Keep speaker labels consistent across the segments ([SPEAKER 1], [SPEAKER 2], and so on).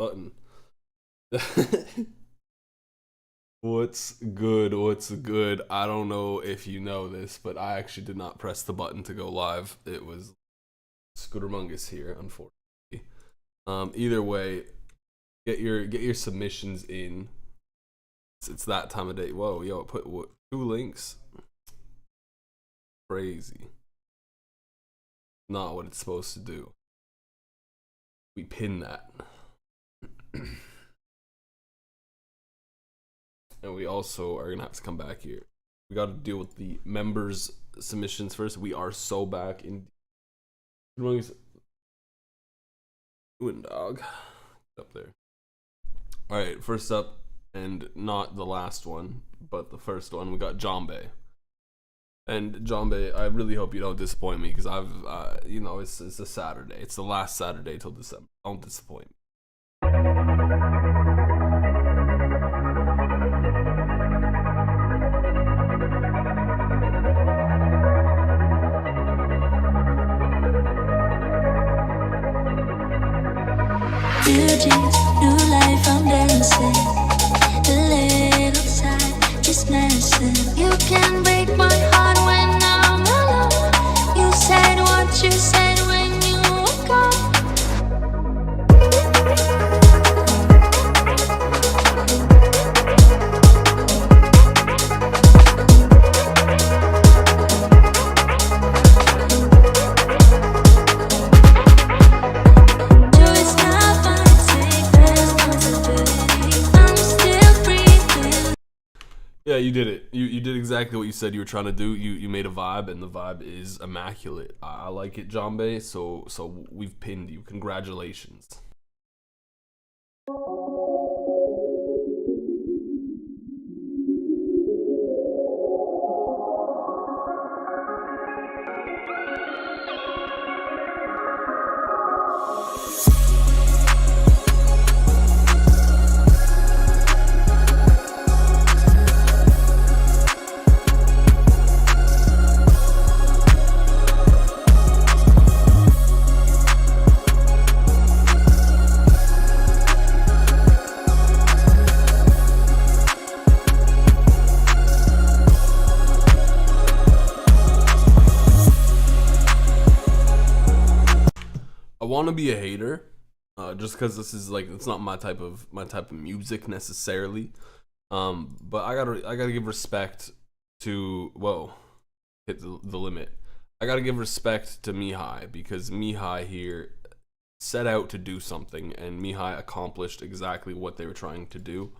[SPEAKER 1] button. What's good? What's good? I don't know if you know this, but I actually did not press the button to go live. It was Scootermungus here, unfortunately. Either way, get your submissions in. It's that time of day. Whoa, yo, put what, 2 links? Crazy. Not what it's supposed to do. We pin that. And we also are gonna have to come back here. We got to deal with the members' submissions first. We are so back in. Doing dog up there. All right, first up, and not the last one, but the first one. We got Jambe. And Jambe, I really hope you don't disappoint me because it's a Saturday. It's the last Saturday till December. Don't disappoint me.
[SPEAKER 2] New life, I'm dancing. The little side, just messing. You can break my heart when I'm alone. You said what you said when you were gone.
[SPEAKER 1] Yeah, you did it. You did exactly what you said you were trying to do. You made a vibe, and the vibe is immaculate. I like it, Jambe. So we've pinned you. Congratulations. I want to be a hater, just because this is like it's not my type of music necessarily. But I gotta give respect to hit the limit. I gotta give respect to Mihai because Mihai here set out to do something, and Mihai accomplished exactly what they were trying to do.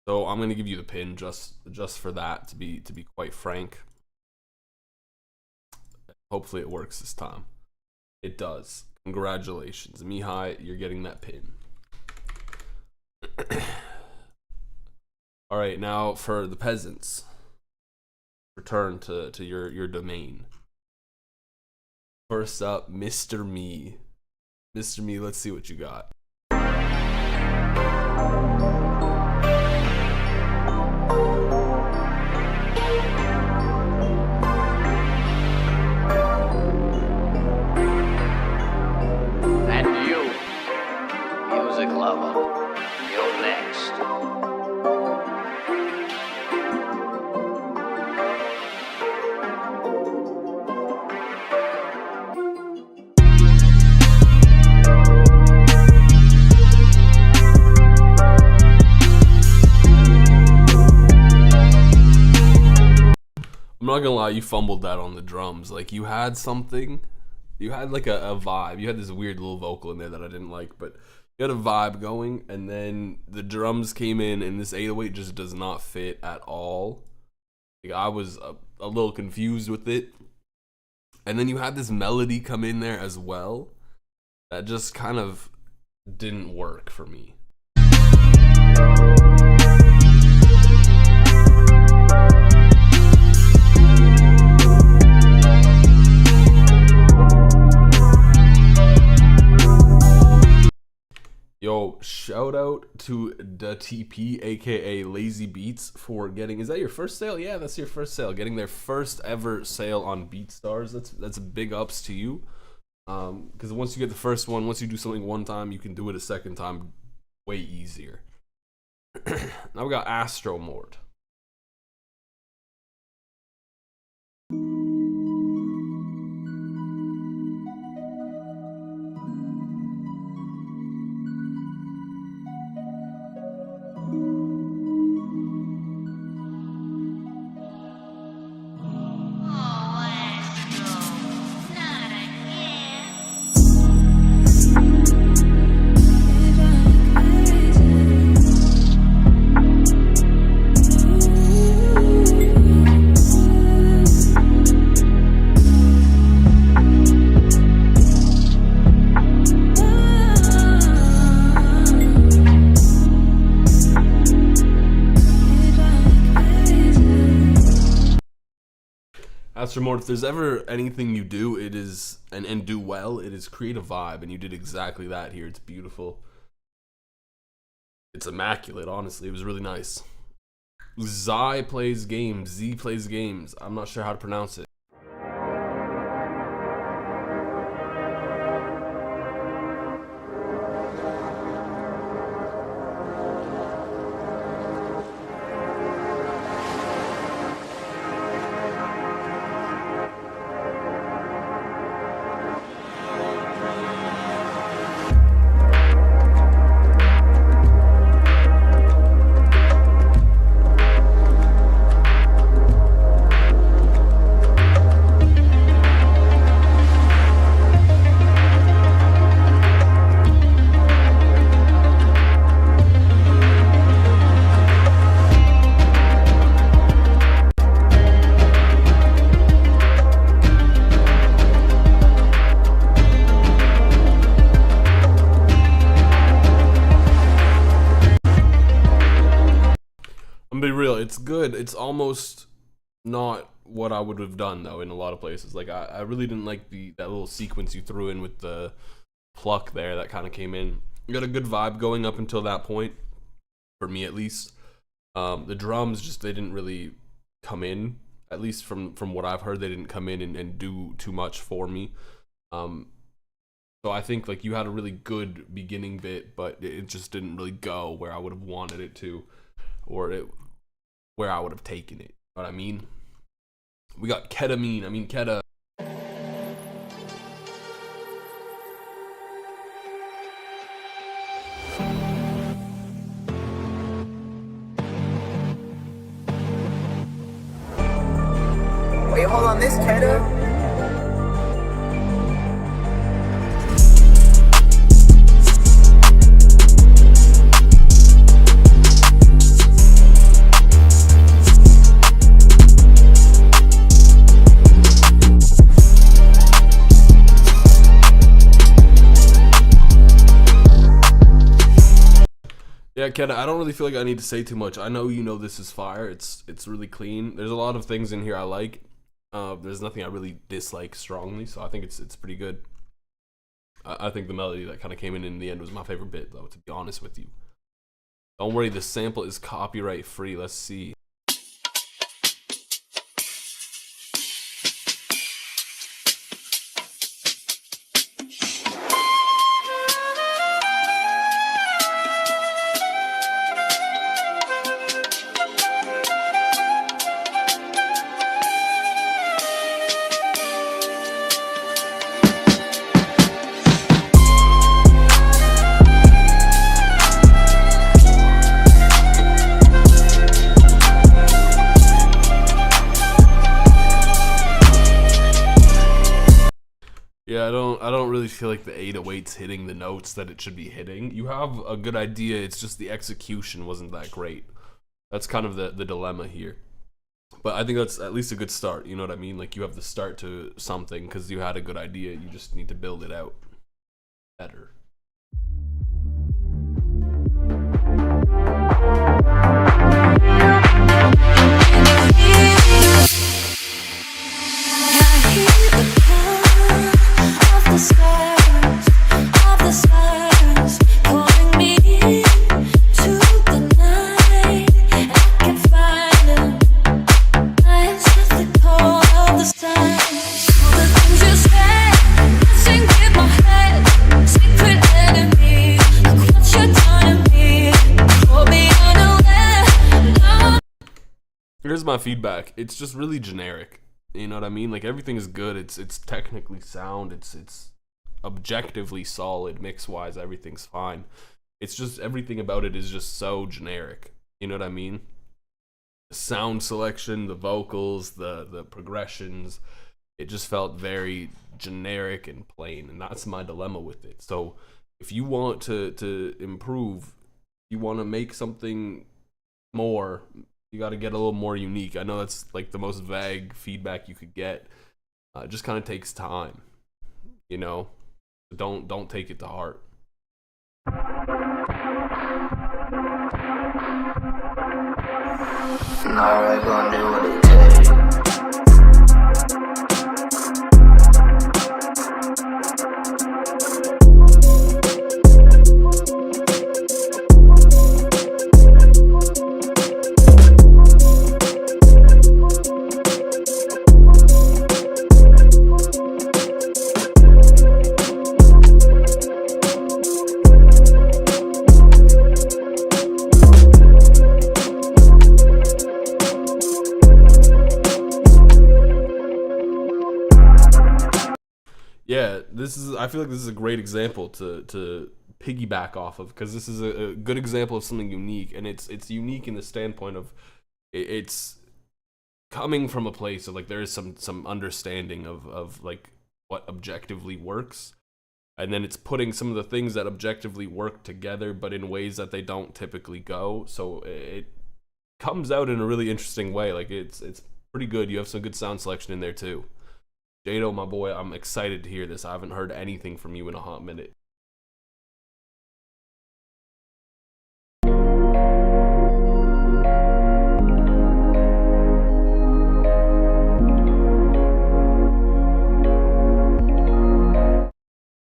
[SPEAKER 1] So I'm gonna give you the pin just for that. To be quite frank, hopefully it works this time. It does. Congratulations, Mihai, you're getting that pin. All right, now for the peasants. Return to your domain. First up, Mr. Me. Mr. Me, let's see what you got.
[SPEAKER 3] You're next.
[SPEAKER 1] I'm not gonna lie, you fumbled that on the drums. Like, you had something. You had like a vibe. You had this weird little vocal in there that I didn't like, but you had a vibe going, and then the drums came in, and this 808 just does not fit at all. Like, I was a little confused with it. And then you had this melody come in there as well. That just kind of didn't work for me. Yo, shout out to the TP, aka Lazy Beats, for getting. Is that your first sale? Yeah, that's your first sale. Getting their first ever sale on BeatStars. That's big ups to you. Because once you get the first one, once you do something one time, you can do it a second time way easier. Now we got Astro Mode. Astro Mode, if there's ever anything you do, it is and do well, it is create a vibe, and you did exactly that here. It's beautiful. It's immaculate, honestly. It was really nice. Z plays games. I'm not sure how to pronounce it. Be real, it's good. It's almost not what I would have done though in a lot of places. Like I really didn't like that little sequence you threw in with the pluck there that kind of came in. You got a good vibe going up until that point, for me at least. The drums just, they didn't really come in, at least from what I've heard. They didn't come in and do too much for me. So I think like you had a really good beginning bit, but it just didn't really go where I would have wanted it to, or where I would have taken it. You know what I mean? We got Keta.
[SPEAKER 4] Wait, hold on, this Keta?
[SPEAKER 1] Yeah, Keta, I don't really feel like I need to say too much. I know you know this is fire. It's really clean. There's a lot of things in here I like. There's nothing I really dislike strongly, so I think it's pretty good. I think the melody that kind of came in the end was my favorite bit, though, to be honest with you. Don't worry, the sample is copyright free. Let's see. Yeah, I don't really feel like the 808's hitting the notes that it should be hitting. You have a good idea, it's just the execution wasn't that great. That's kind of the dilemma here. But I think that's at least a good start, you know what I mean? Like you have the start to something because you had a good idea, you just need to build it out better.
[SPEAKER 2] Secret
[SPEAKER 1] here's my feedback. It's just really generic. You know what I mean? Like everything is good. It's technically sound. It's objectively solid mix wise. Everything's fine. It's just everything about it is just so generic. You know what I mean? The sound selection, the vocals, the progressions. It just felt very generic and plain, and that's my dilemma with it. So if you want to improve, you want to make something more, you got to get a little more unique. I know that's like the most vague feedback you could get. It just kind of takes time, you know. Don't take it to heart.
[SPEAKER 3] Alright, gonna do what it takes.
[SPEAKER 1] Yeah, I feel like this is a great example to piggyback off of, because this is a good example of something unique, and it's unique in the standpoint of it's coming from a place of like there is some understanding of like what objectively works, and then it's putting some of the things that objectively work together, but in ways that they don't typically go. So it comes out in a really interesting way. Like it's pretty good. You have some good sound selection in there too. Jado, my boy, I'm excited to hear this. I haven't heard anything from you in a hot minute.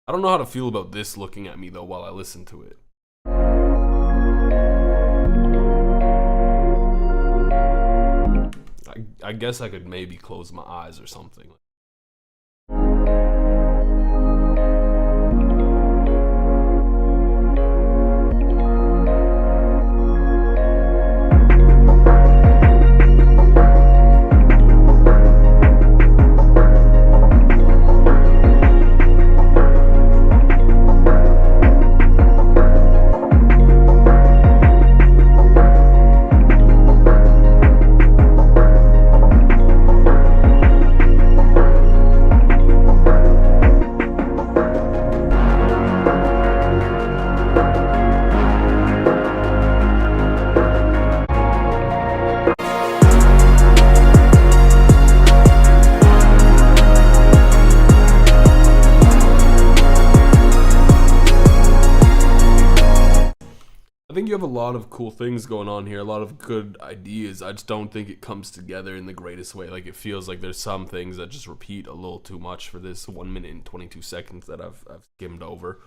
[SPEAKER 1] I don't know how to feel about this looking at me, though, while I listen to it. I guess I could maybe close my eyes or something. I think you have a lot of cool things going on here, a lot of good ideas. I just don't think it comes together in the greatest way. Like, it feels like there's some things that just repeat a little too much for this 1 minute and 22 seconds that I've skimmed over.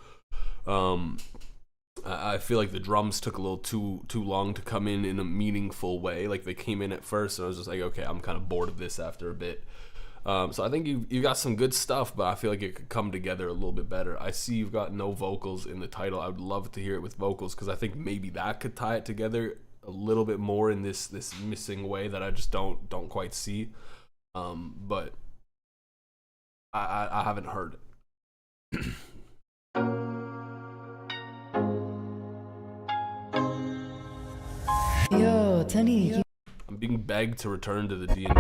[SPEAKER 1] I feel like the drums took a little too long to come in a meaningful way. Like, they came in at first, and I was just like, okay, I'm kind of bored of this after a bit. So I think you got some good stuff, but I feel like it could come together a little bit better. I see you've got no vocals in the title. I would love to hear it with vocals, because I think maybe that could tie it together a little bit more in this missing way that I just don't quite see. But I haven't heard it.
[SPEAKER 5] Yo, Tony.
[SPEAKER 1] I'm being begged to return to the D&D.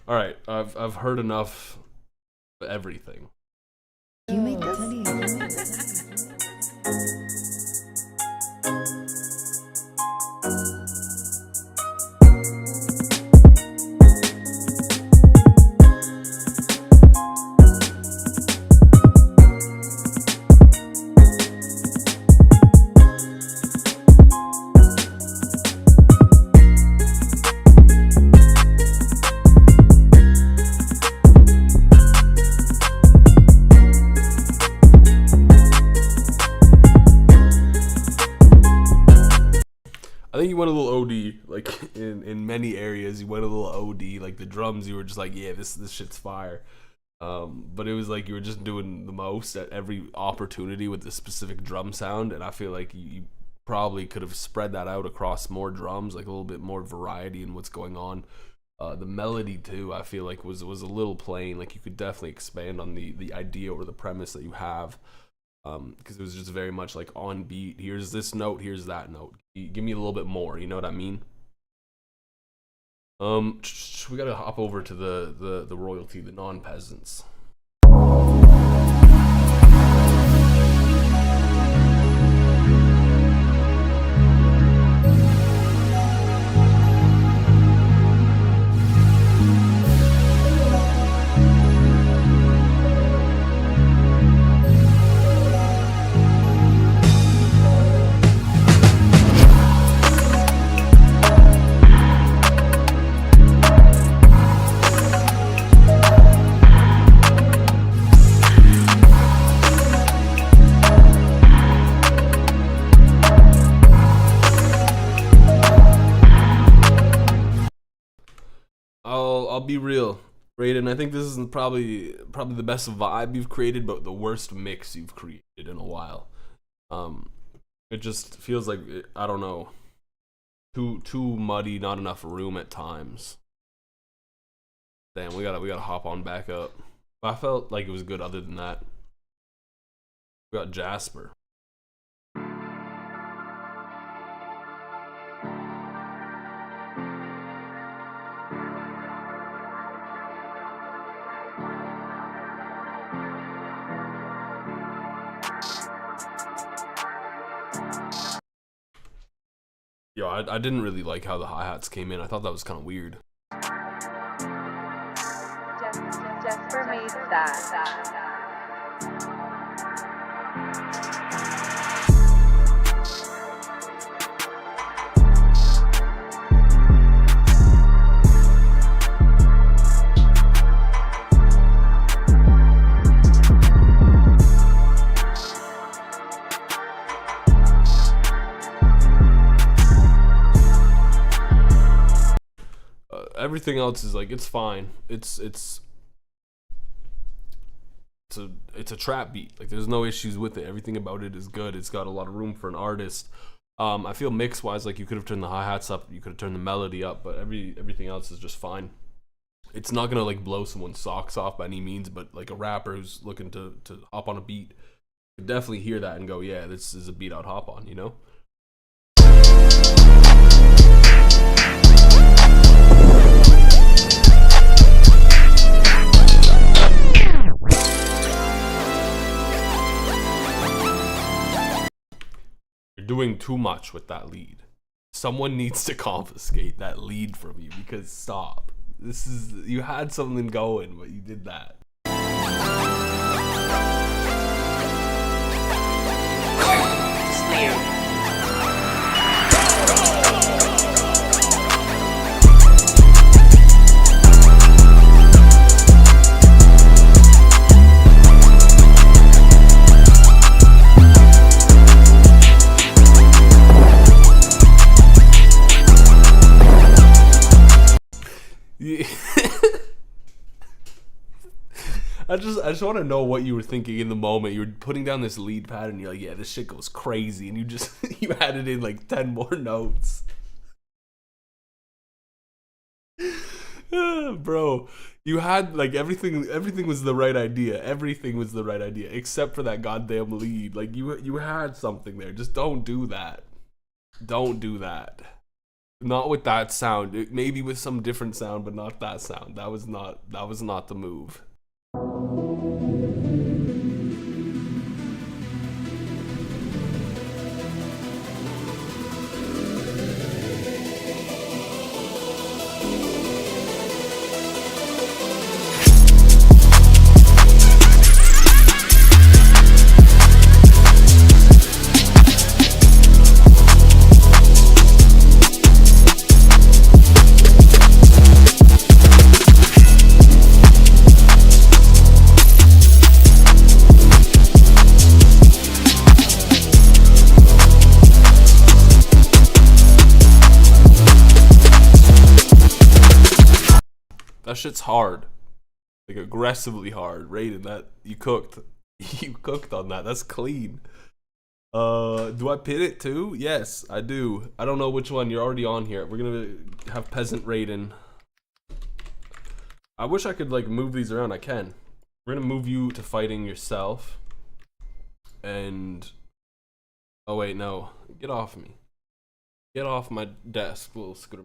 [SPEAKER 1] All right, I've heard enough of everything.
[SPEAKER 5] You made this?
[SPEAKER 1] think you went a little OD, like in many areas. You went a little OD, like the drums. You were just like, yeah, this shit's fire. But it was like you were just doing the most at every opportunity with the specific drum sound, and I feel like you probably could have spread that out across more drums, like a little bit more variety in what's going on. The melody too, I feel like was a little plain. Like you could definitely expand on the idea or the premise that you have, because it was just very much like on beat. Here's this note, here's that note. Give me a little bit more. You know what I mean? We gotta hop over to the royalty, the non-peasants. I'll be real, Raiden. I think this is probably the best vibe you've created, but the worst mix you've created in a while. It just feels like, I don't know, too muddy, not enough room at times. Damn, we gotta hop on back up. I felt like it was good. Other than that, we got Jasper. Yo, I didn't really like how the hi-hats came in. I thought that was kind of weird.
[SPEAKER 6] Jasper made that.
[SPEAKER 1] Everything else is like, it's fine. It's a trap beat. Like there's no issues with it. Everything about it is good. It's got a lot of room for an artist. I feel mix wise, like you could have turned the hi-hats up, you could have turned the melody up, but everything else is just fine. It's not gonna like blow someone's socks off by any means, but like a rapper who's looking to hop on a beat could definitely hear that and go, yeah, this is a beat I'd hop on, you know? Doing too much with that lead. Someone needs to confiscate that lead from you, because stop. You had something going, but you did that. I just want to know what you were thinking in the moment. You were putting down this lead pad and you're like, yeah, this shit goes crazy, and you added in like 10 more notes. Bro, you had like everything was the right idea. Everything was the right idea except for that goddamn lead. Like you had something there. Just don't do that. Don't do that. Not with that sound. Maybe with some different sound, but not that sound. That was not the move. That shit's hard. Like aggressively hard. Raiden, that you cooked. You cooked on that. That's clean. Do I pin it too? Yes, I do. I don't know which one. You're already on here. We're gonna have Peasant Raiden. I wish I could like move these around. I can. We're gonna move you to fighting yourself. And oh wait, no. Get off me. Get off my desk, little scooter.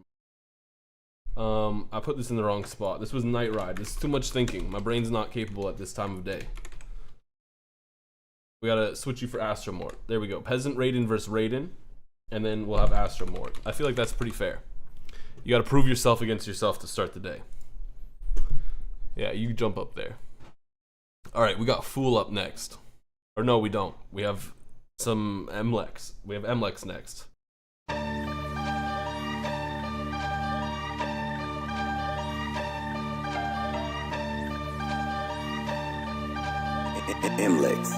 [SPEAKER 1] I put this in the wrong spot. This was Night Ride. This is too much thinking. My brain's not capable at this time of day. We gotta switch you for Astromort. There we go. Peasant Raiden versus Raiden. And then we'll have Astromort. I feel like that's pretty fair. You gotta prove yourself against yourself to start the day. Yeah, you jump up there. Alright, we got Fool up next. Or no, we don't. We have some Mlex. We have Mlex next.
[SPEAKER 7] Mlex.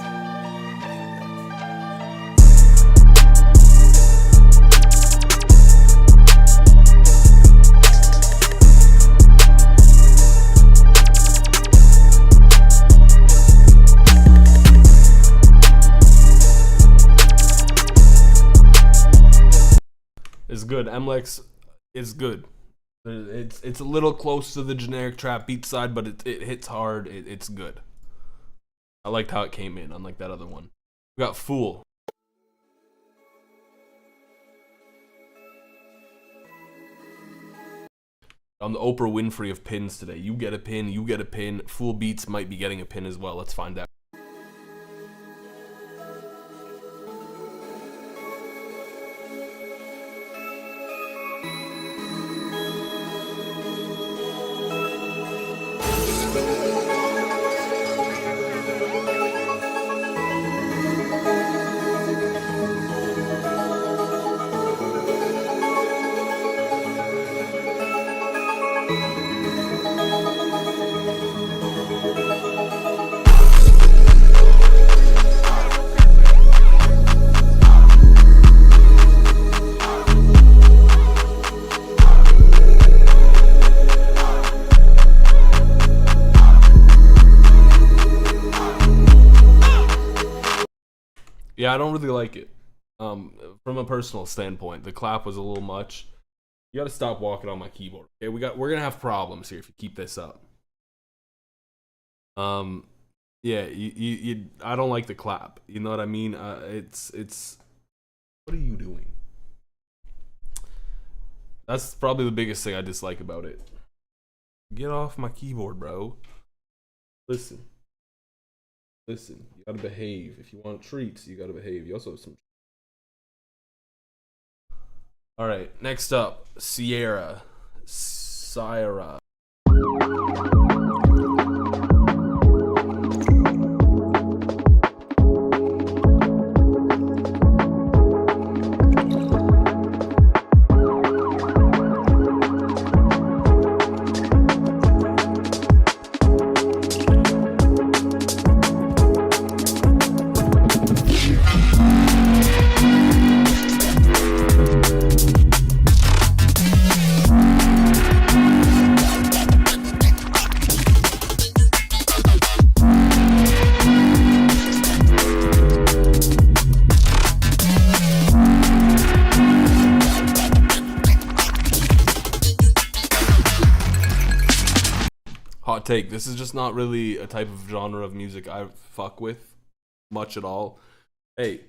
[SPEAKER 1] Is good. Mlex is good. It's a little close to the generic trap beat side, but it hits hard. It's good. I liked how it came in, unlike that other one. We got Fool. I'm the Oprah Winfrey of pins today. You get a pin, you get a pin. Fool Beats might be getting a pin as well. Let's find out. Yeah, I don't really like it. From a personal standpoint, the clap was a little much. You gotta stop walking on my keyboard. Okay, we're gonna have problems here if you keep this up. Yeah, you I don't like the clap. You know what I mean? It's what are you doing? That's probably the biggest thing I dislike about it. Get off my keyboard, bro. Listen, you gotta behave. If you want treats, you gotta behave. You also have some. All right, next up, Sierra. Hot take. This is just not really a type of genre of music I fuck with much at all. Hey,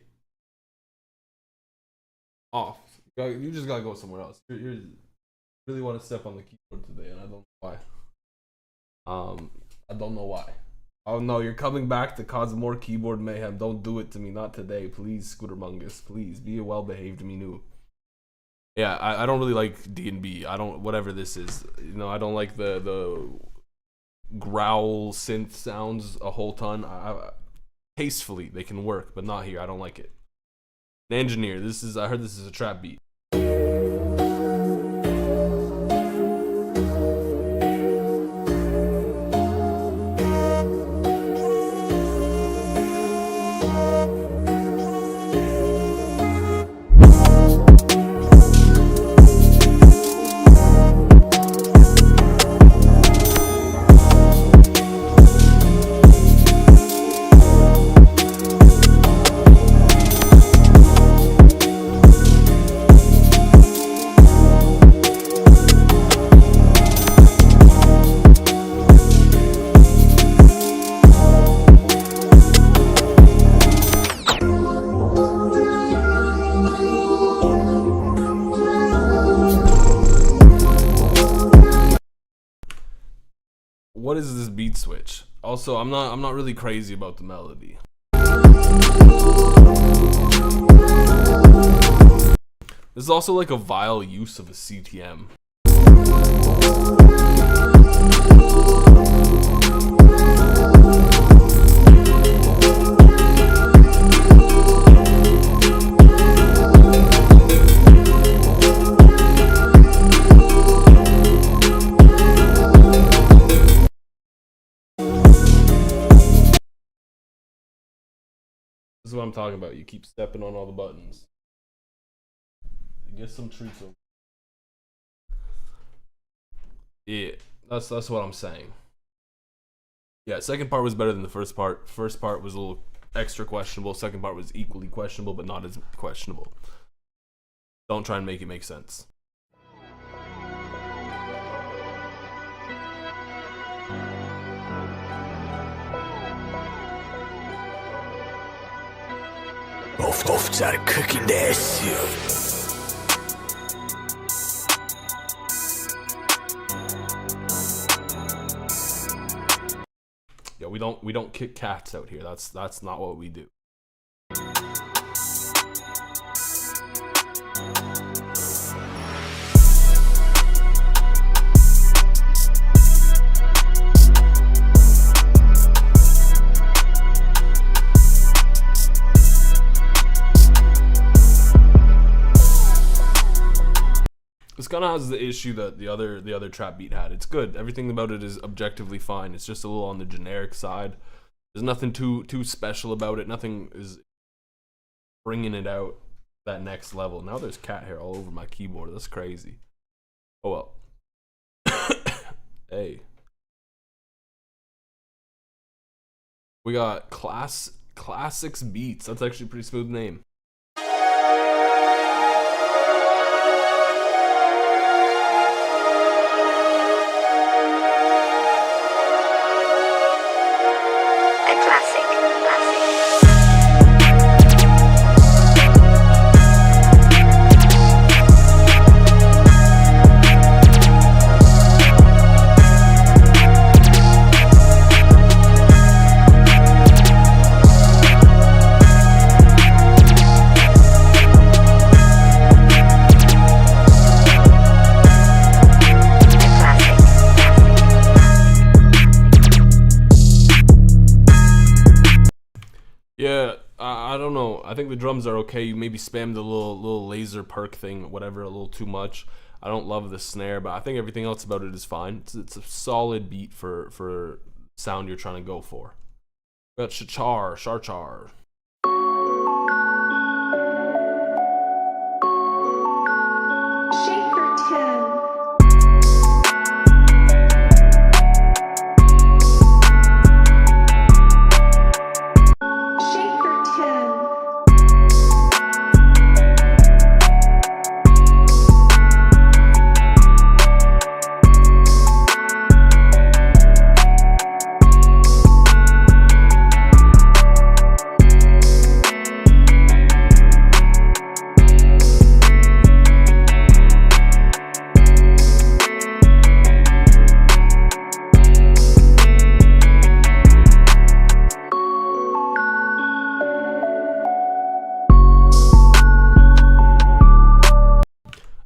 [SPEAKER 1] off. You just gotta go somewhere else. You really want to step on the keyboard today, and I don't know why. I don't know why. Oh no, you're coming back to cause more keyboard mayhem. Don't do it to me. Not today, please, Scootermungus. Please be a well-behaved Minu. Yeah, I don't really like D&B. I don't, whatever this is. You know, I don't like the growl synth sounds a whole ton. Tastefully they can work, but not here. I don't like it. An engineer. I heard this is a trap beat. what is this beat switch? Also, I'm not really crazy about the melody. This is also like a vile use of a CTM. This is what I'm talking about. You keep stepping on all the buttons. Get some treats over. Yeah, that's what I'm saying. Yeah, second part was better than the first part. First part was a little extra questionable. Second part was equally questionable, but not as questionable. Don't try and make it make sense.
[SPEAKER 7] Oftar cooking this.
[SPEAKER 1] Yeah, we don't kick cats out here. That's not what we do. This kind of has the issue that the other trap beat had. It's good. Everything about it is objectively fine. It's just a little on the generic side. There's nothing too special about it. Nothing is bringing it out that next level. Now there's cat hair all over my keyboard. That's crazy. Oh well. Hey. We got Classics Beats. That's actually a pretty smooth name. Yeah, I don't know. I think the drums are okay. You maybe spammed the little laser perk thing, whatever, a little too much. I don't love the snare, but I think everything else about it is fine. It's a solid beat for sound you're trying to go for. We got Shachar.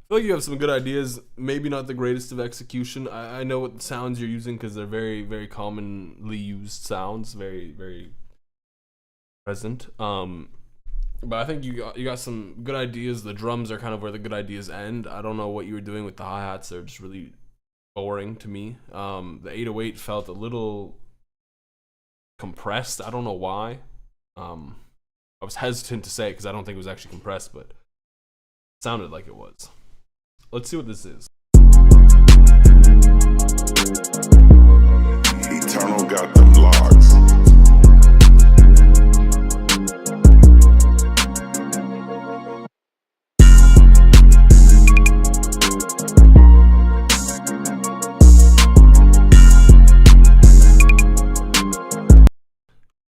[SPEAKER 1] I feel like you have some good ideas, maybe not the greatest of execution. I know what sounds you're using because they're very, very commonly used sounds, very, very present. But I think you got some good ideas. The drums are kind of where the good ideas end. I don't know what you were doing with the hi-hats. They're just really boring to me. The 808 felt a little compressed. I don't know why. I was hesitant to say it because I don't think it was actually compressed, but it sounded like it was. Let's see what this is.
[SPEAKER 8] Eternal got them logs.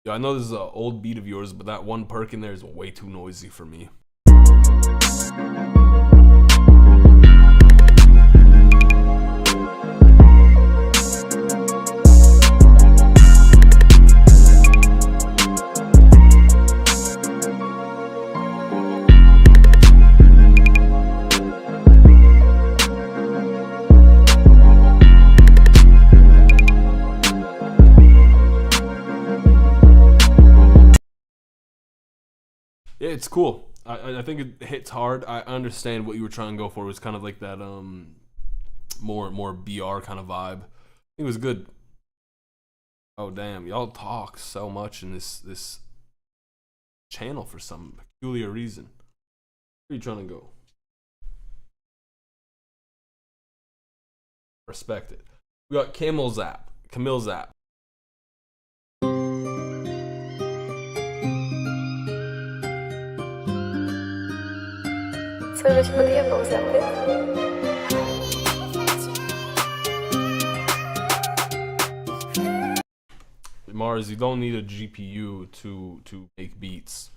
[SPEAKER 1] Yeah, I know this is an old beat of yours, but that one perk in there is way too noisy for me. it's cool. I think it hits hard. I understand what you were trying to go for. It was kind of like that more BR kind of vibe. It was good. Oh damn, y'all talk so much in this channel for some peculiar reason. Where are you trying to go? Respect it. We got Camille Zap.
[SPEAKER 9] Solo ci podia pausare.
[SPEAKER 1] Mars, you don't need a GPU to make beats.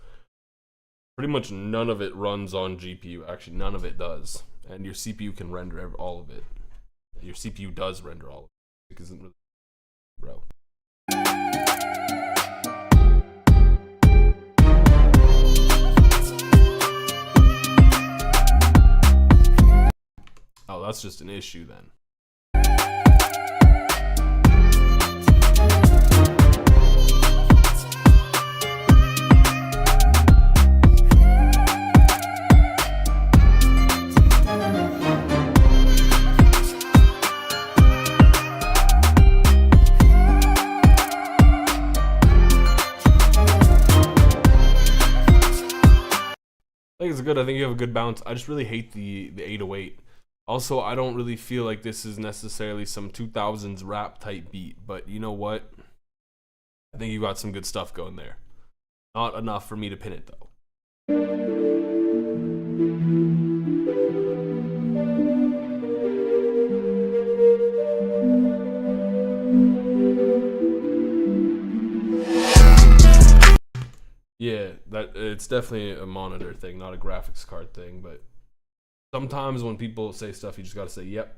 [SPEAKER 1] Pretty much none of it runs on GPU. Actually, none of it does. And your CPU can render all of it. Your CPU does render all of it. It isn't really, bro. Oh, that's just an issue then. I think it's good. I think you have a good bounce. I just really hate the 808. Also, I don't really feel like this is necessarily some 2000s rap type beat, but you know what? I think you got some good stuff going there. Not enough for me to pin it though. Yeah, it's definitely a monitor thing, not a graphics card thing, but sometimes when people say stuff, you just gotta say, yep.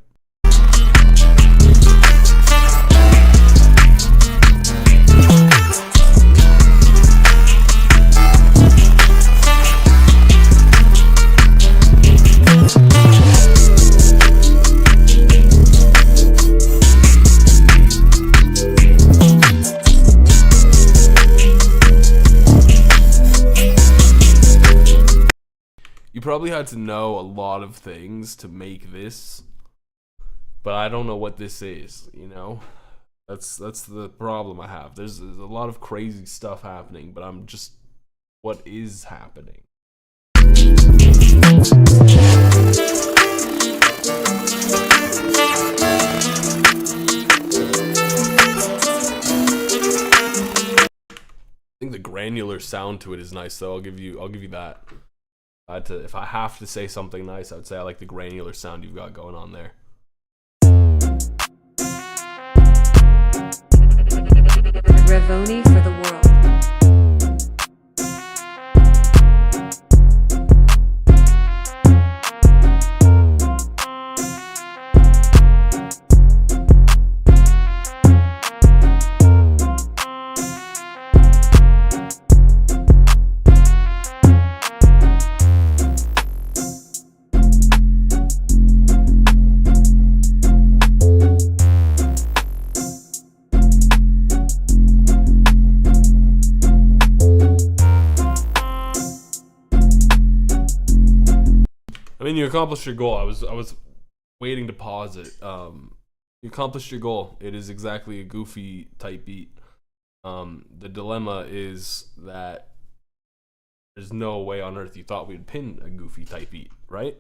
[SPEAKER 1] You probably had to know a lot of things to make this, but I don't know what this is, you know? That's the problem I have. There's a lot of crazy stuff happening, but I'm just, what is happening? I think the granular sound to it is nice though. I'll give you that. If I have to say something nice, I would say I like the granular sound you've got going on there.
[SPEAKER 10] Revoni for the world. I mean, you accomplished your goal. I was waiting to pause it. You accomplished your goal. It is exactly a goofy type beat. The dilemma is that there's no way on earth you thought we'd pin a goofy type beat, right?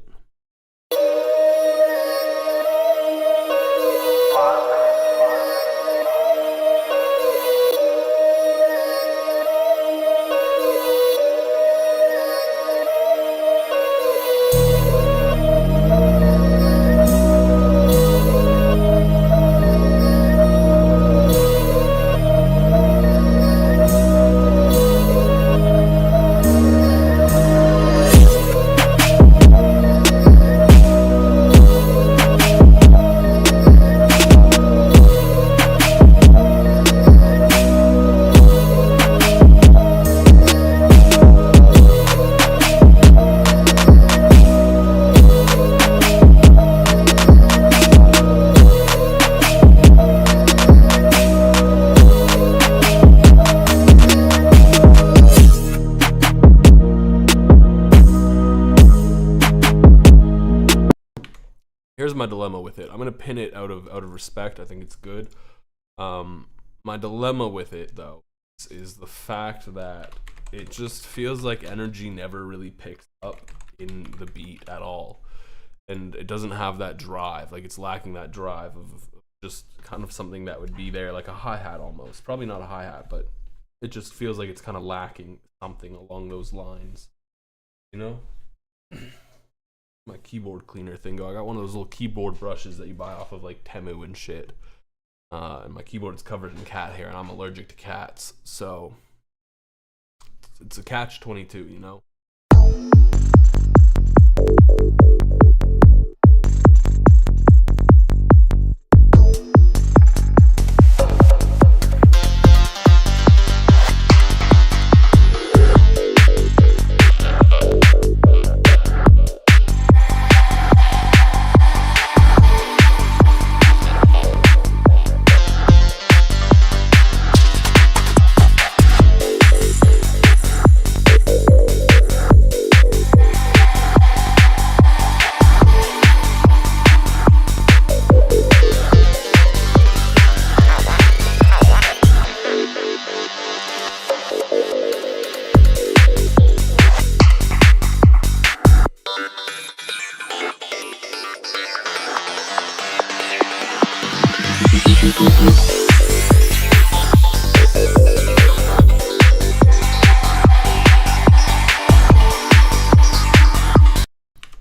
[SPEAKER 1] here's my dilemma with it. I'm gonna pin it out of respect. I think it's good. My dilemma with it though is the fact that it just feels like energy never really picks up in the beat at all, and it doesn't have that drive. Like, it's lacking that drive of just kind of something that would be there, like a hi-hat almost. Probably not a hi-hat, but it just feels like it's kind of lacking something along those lines, you know? My keyboard cleaner thing go. I got one of those little keyboard brushes that you buy off of like Temu and shit. And my keyboard is covered in cat hair, and I'm allergic to cats, so it's a catch-22, you know?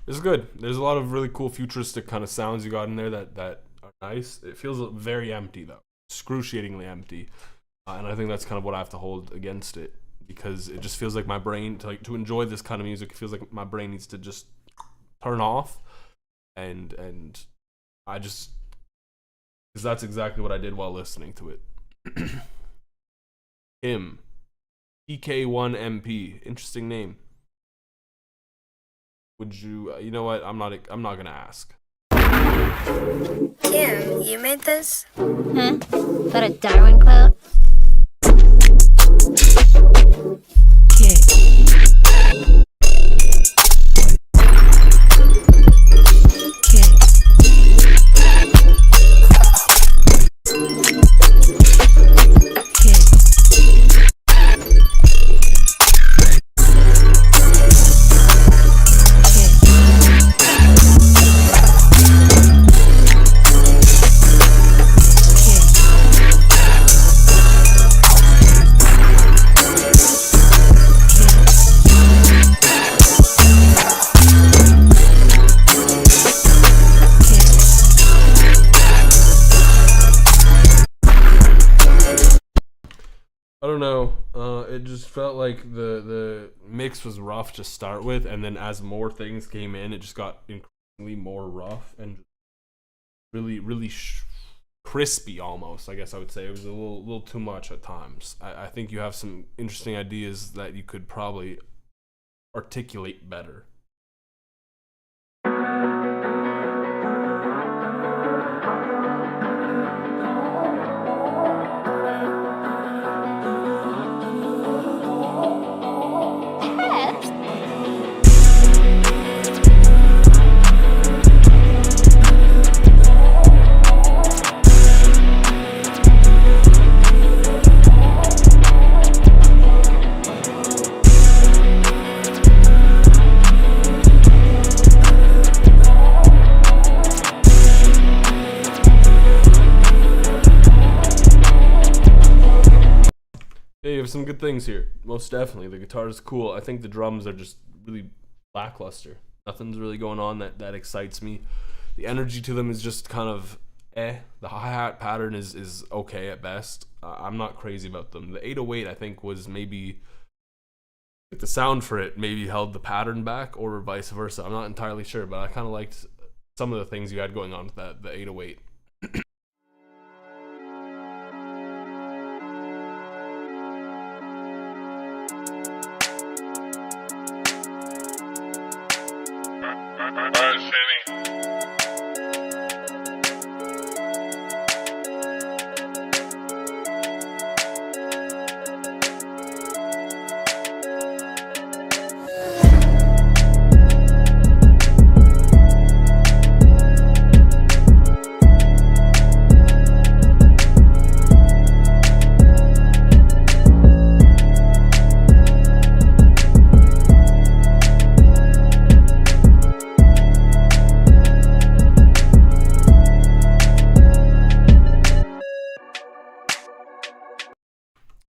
[SPEAKER 1] It's good. There's a lot of really cool futuristic kind of sounds you got in there that are nice. It feels very empty though, excruciatingly empty, and I think that's kind of what I have to hold against it, because it just feels like my brain, to enjoy this kind of music, it feels like my brain needs to just turn off, and I just, because that's exactly what I did while listening to it. Him, PK1MP, interesting name. Would you? You know what? I'm not gonna ask.
[SPEAKER 9] Kim, you made this?
[SPEAKER 2] That a Darwin quote?
[SPEAKER 1] I don't know. It just felt like the mix was rough to start with, and then as more things came in, it just got increasingly more rough and really crispy almost. I guess I would say it was a little too much at times. I think you have some interesting ideas that you could probably articulate better. Yeah, you have some good things here. Most definitely. The guitar is cool. I think the drums are just really lackluster. Nothing's really going on that excites me. The energy to them is just kind of The hi-hat pattern is okay at best. I'm not crazy about them. The 808, I think, was maybe... like the sound for it maybe held the pattern back, or vice versa. I'm not entirely sure, but I kind of liked some of the things you had going on with the 808.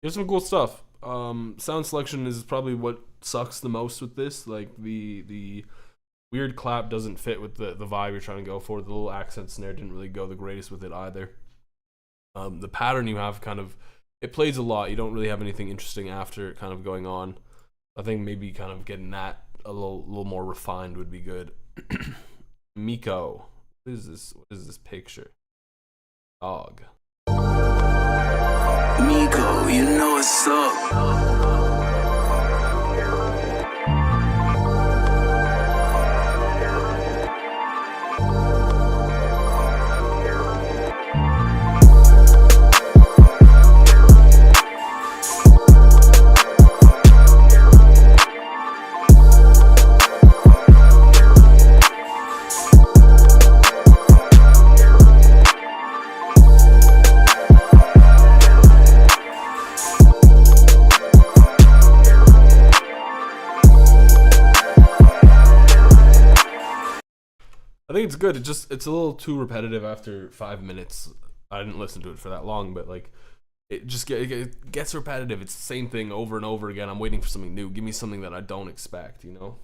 [SPEAKER 10] There's some cool stuff. Sound selection is probably what sucks the most with this. Like the weird clap doesn't fit with the vibe you're trying to go for. The little accent snare didn't really go the greatest with it either. The pattern you have kind of, it plays a lot. You don't really have anything interesting after it kind of going on. I think maybe kind of getting that a little more refined would be good. Miko. What is this? What is this picture? Dog.
[SPEAKER 7] Miko, you know what's up.
[SPEAKER 10] I think it's good. It's a little too repetitive after 5 minutes. I didn't listen to it for that long, but like it gets repetitive. It's the same thing over and over again. I'm waiting for something new. Give me something that I don't expect, you know?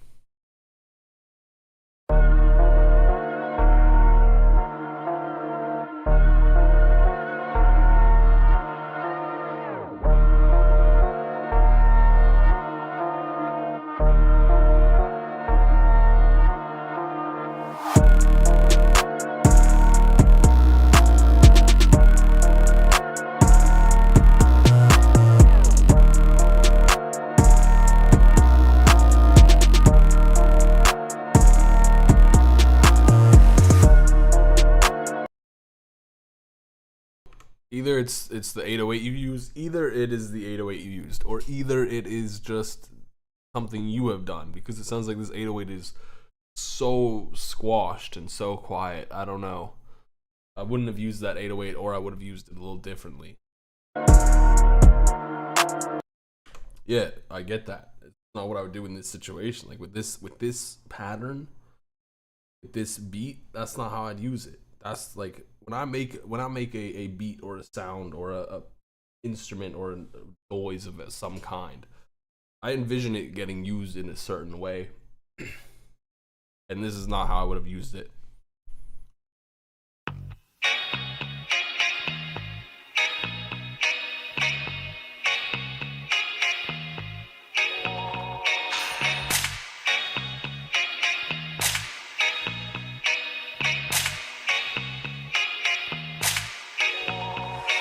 [SPEAKER 10] Either it's the 808 you use, either it is the 808 you used, or either it is just something you have done, because it sounds like this 808 is so squashed and so quiet. I don't know. I wouldn't have used that 808, or I would have used it a little differently. Yeah, I get that. It's not what I would do in this situation. Like with this pattern, with this beat, that's not how I'd use it. That's like when I make a beat or a sound or a instrument or a noise of some kind, I envision it getting used in a certain way. And this is not how I would have used it.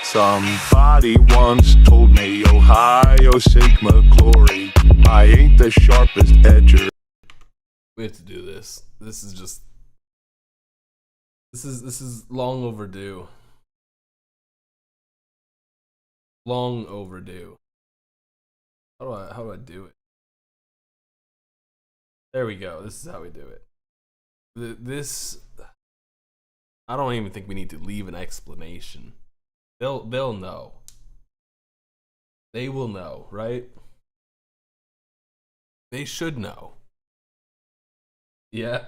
[SPEAKER 8] Somebody once told me Ohio Sigma glory. I ain't the sharpest edger.
[SPEAKER 10] We have to do this. This is long overdue. Long overdue. How do I do it? There we go. This is how we do it. This, I don't even think we need to leave an explanation. They'll know. They will know, right? They should know. Yeah.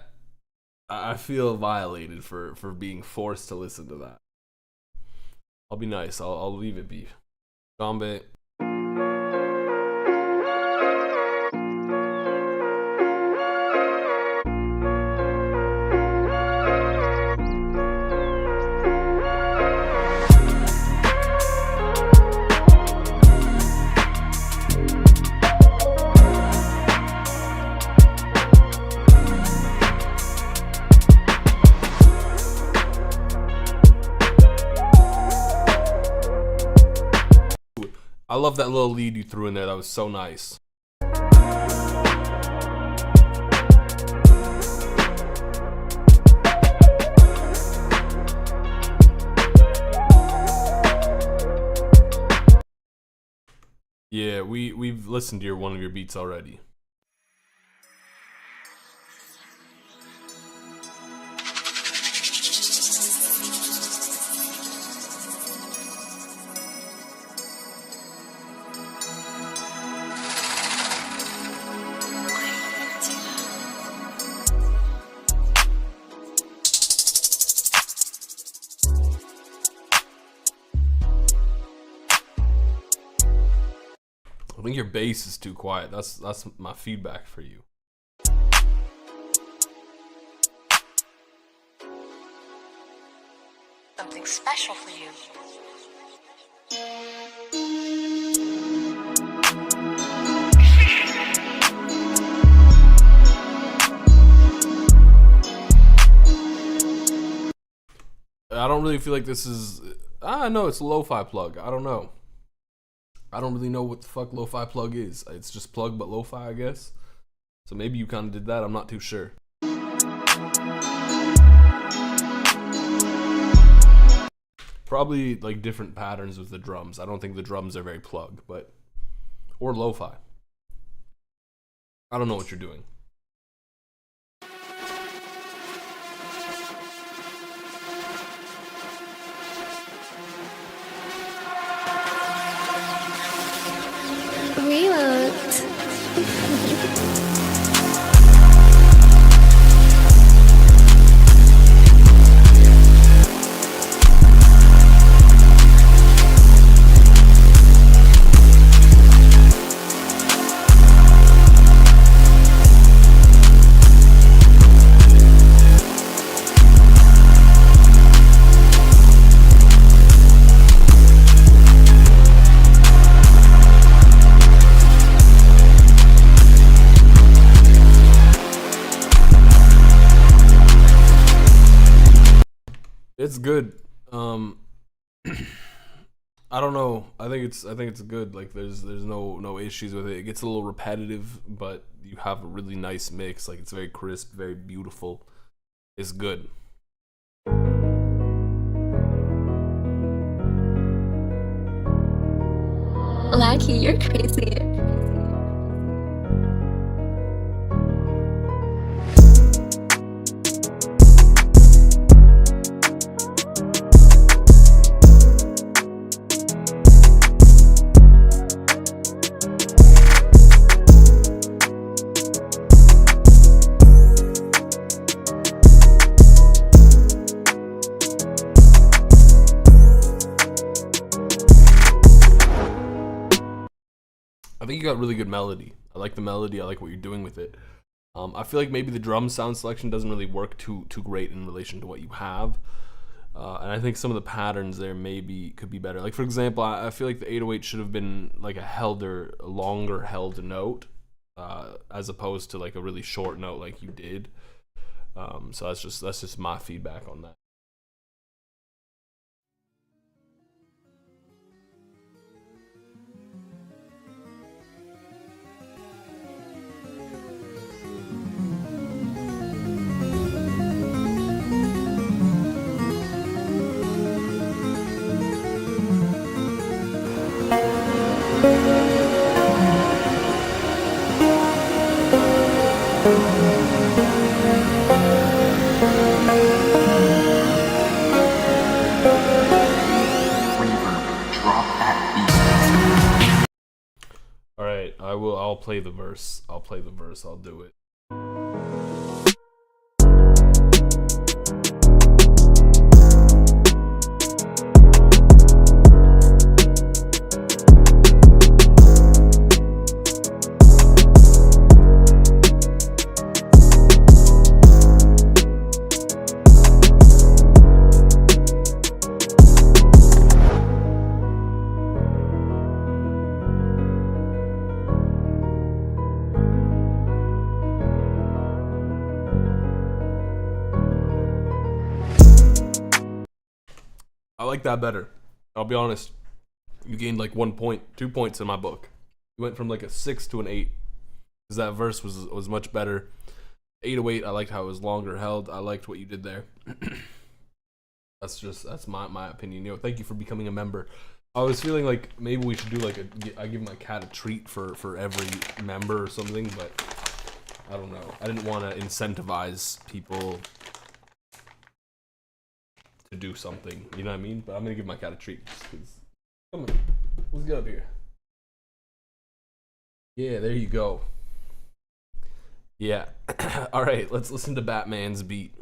[SPEAKER 10] I feel violated for being forced to listen to that. I'll be nice. I'll leave it be. Gombe. I love that little lead you threw in there. That was so nice. Yeah, we've listened to one of your beats already.
[SPEAKER 1] I think your bass is too quiet. That's my feedback for you.
[SPEAKER 2] Something special for you.
[SPEAKER 1] I don't really feel like this is. I know it's a lo-fi plug. I don't know. I don't really know what the fuck lo-fi plug is. It's just plug but lo-fi, I guess. So maybe you kind of did that. I'm not too sure. Probably like different patterns with the drums. I don't think the drums are very plug, but or lo-fi. I don't know what you're doing.
[SPEAKER 9] Reload.
[SPEAKER 1] It's good. I don't know. I think it's good. Like there's no issues with it. It gets a little repetitive, but you have a really nice mix. Like it's very crisp, very beautiful. It's good.
[SPEAKER 9] Lucky, you're crazy.
[SPEAKER 1] I think you got really good melody. I like the melody. I like what you're doing with it. I feel like maybe the drum sound selection doesn't really work too great in relation to what you have. And I think some of the patterns there maybe could be better. Like for example, I feel like the 808 should have been like a longer held note, as opposed to like a really short note like you did. So that's just my feedback on that. All right, I'll play the verse. I'll do it. I like that better. I'll be honest. You gained like 1 point, 2 points in my book. You went from like a 6 to an 8. Because that verse was much better. 808, I liked how it was longer held. I liked what you did there. That's my opinion. You know, thank you for becoming a member. I was feeling like maybe we should do like I give my cat a treat for every member or something, but I don't know. I didn't want to incentivize people to do something, you know what I mean? But I'm gonna give my cat a treat. Come on, let's get up here. Yeah, there you go. Yeah. All right, let's listen to Batman's beat.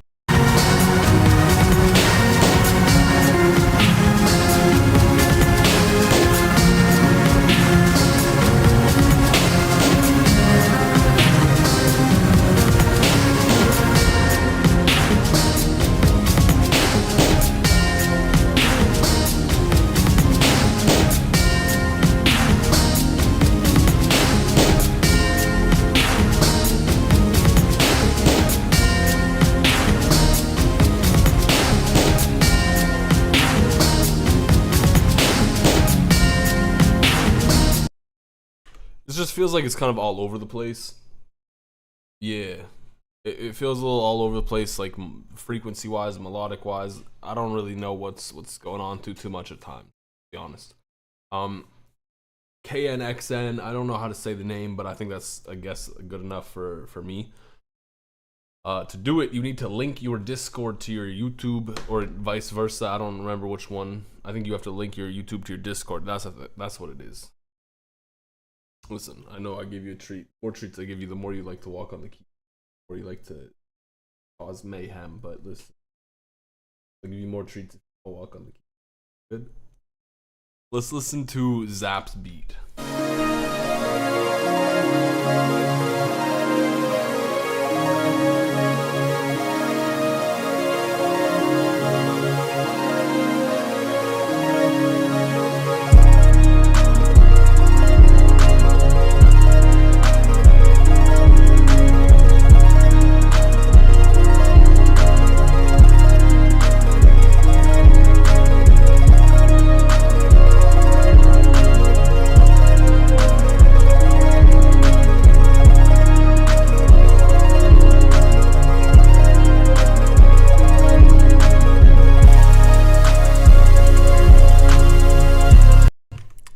[SPEAKER 1] just feels like it's kind of all over the place. Yeah, it feels a little all over the place, like frequency wise, melodic wise. I don't really know what's going on too much at times, to be honest. KNXN, I don't know how to say the name, but I think that's, I guess, good enough for me. To do it, you need to link your Discord to your YouTube, or vice versa. I don't remember which one. I think you have to link your YouTube to your Discord. That's what it is. Listen, I know I gave you a treat. More treats I give you, the more you like to walk on the key, or you like to cause mayhem. But listen, I'll give you more treats if you walk on the key. Good. Let's listen to Zap's beat.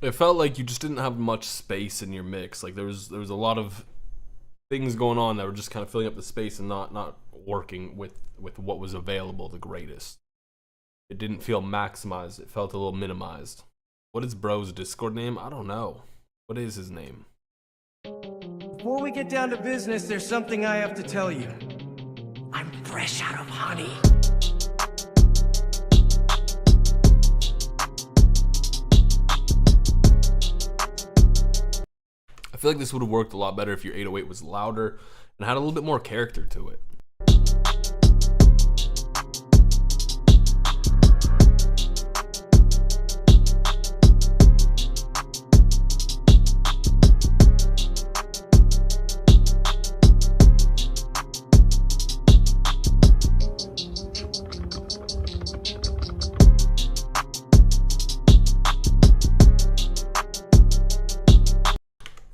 [SPEAKER 1] It felt like you just didn't have much space in your mix. Like there was a lot of things going on that were just kind of filling up the space and not working with what was available the greatest. It didn't feel maximized. It felt a little minimized. What is Bro's Discord name? I don't know. What is his name?
[SPEAKER 11] Before we get down to business, there's something I have to tell you. I'm fresh out of honey.
[SPEAKER 1] I feel like this would have worked a lot better if your 808 was louder and had a little bit more character to it.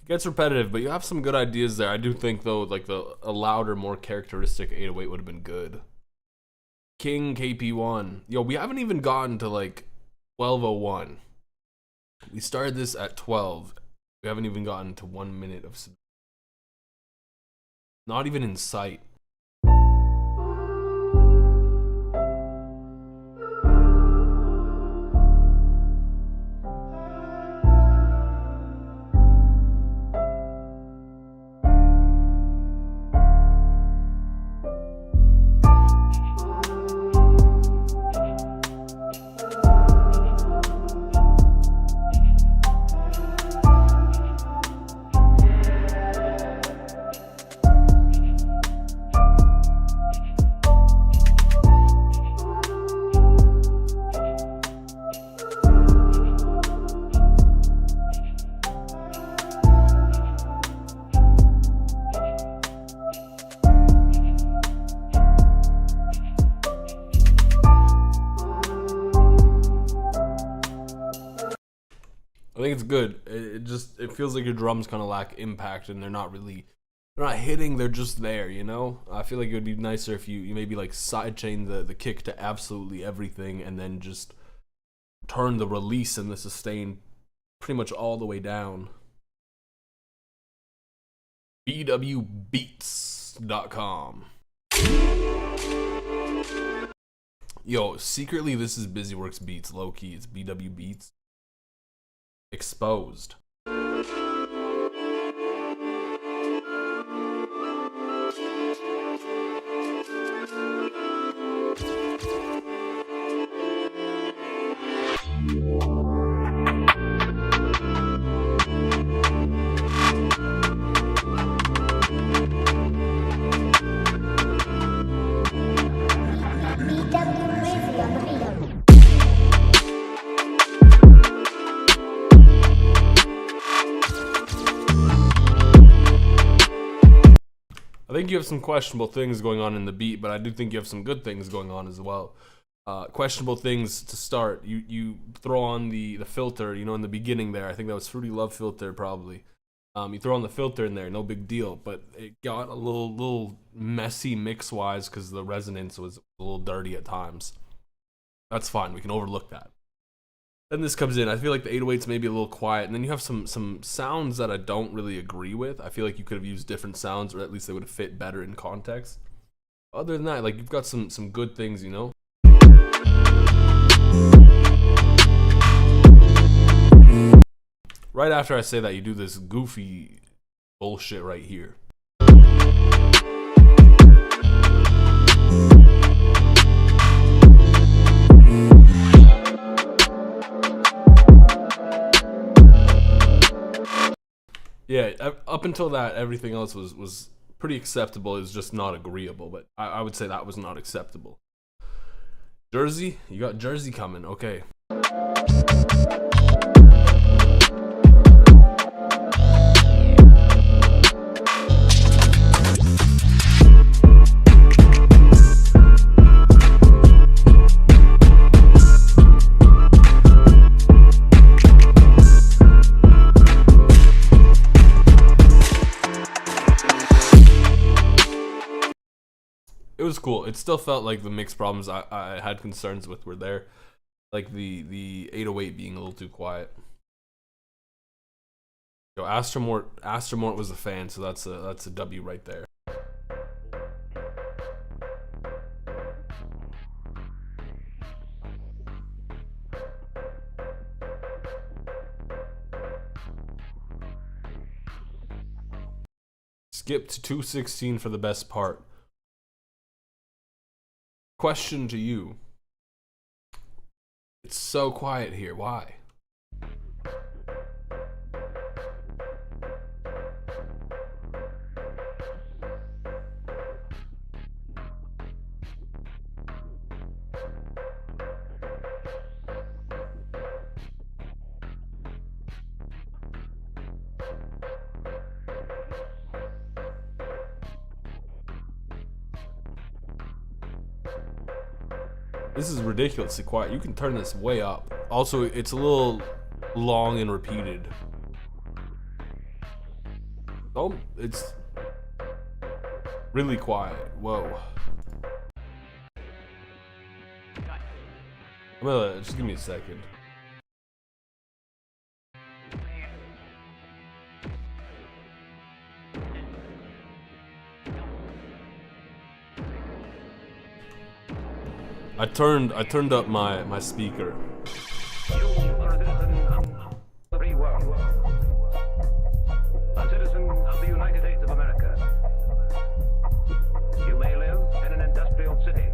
[SPEAKER 1] Gets repetitive, but you have some good ideas there. I do think though, like a louder, more characteristic 808 would have been good. King KP1. Yo, we haven't even gotten to like 12:01. We started this at 12. We haven't even gotten to 1 minute of not even in sight. I think it's good. It feels like your drums kind of lack impact, and they're not hitting, they're just there, you know? I feel like it would be nicer if you maybe like sidechain the kick to absolutely everything, and then just turn the release and the sustain pretty much all the way down. bwbeats.com. Yo, secretly this is Busyworks Beats, low key. It's BW Beats. Exposed. I think you have some questionable things going on in the beat, but I do think you have some good things going on as well. Questionable things to start. You throw on the filter, you know, in the beginning there. I think that was Fruity Love filter probably.
[SPEAKER 10] You throw on the filter in there, no big deal. But it got a little messy mix wise because the resonance was a little dirty at times. That's fine. We can overlook that. Then this comes in. I feel like the 808's maybe a little quiet, and then you have some sounds that I don't really agree with. I feel like you could have used different sounds, or at least they would have fit better in context. Other than that, like, you've got some good things, you know. Right after I say that, you do this goofy bullshit right here. Yeah, up until that, everything else was pretty acceptable. It's just not agreeable, but I would say that was not acceptable. Jersey? You got Jersey coming, okay. It was cool. It still felt like the mix problems I had concerns with were there. Like the 808 being a little too quiet. Yo, Astromort was a fan, so that's a W right there. Skip to 216 for the best part. Question to you. It's so quiet here. Why? This is ridiculously quiet. You can turn this way up. Also, it's a little long and repeated. Oh, it's really quiet. Whoa. Just give me a second. I turned up my speaker.
[SPEAKER 12] You are a citizen of the free world. A citizen of the United States of America. You may live in an industrial city.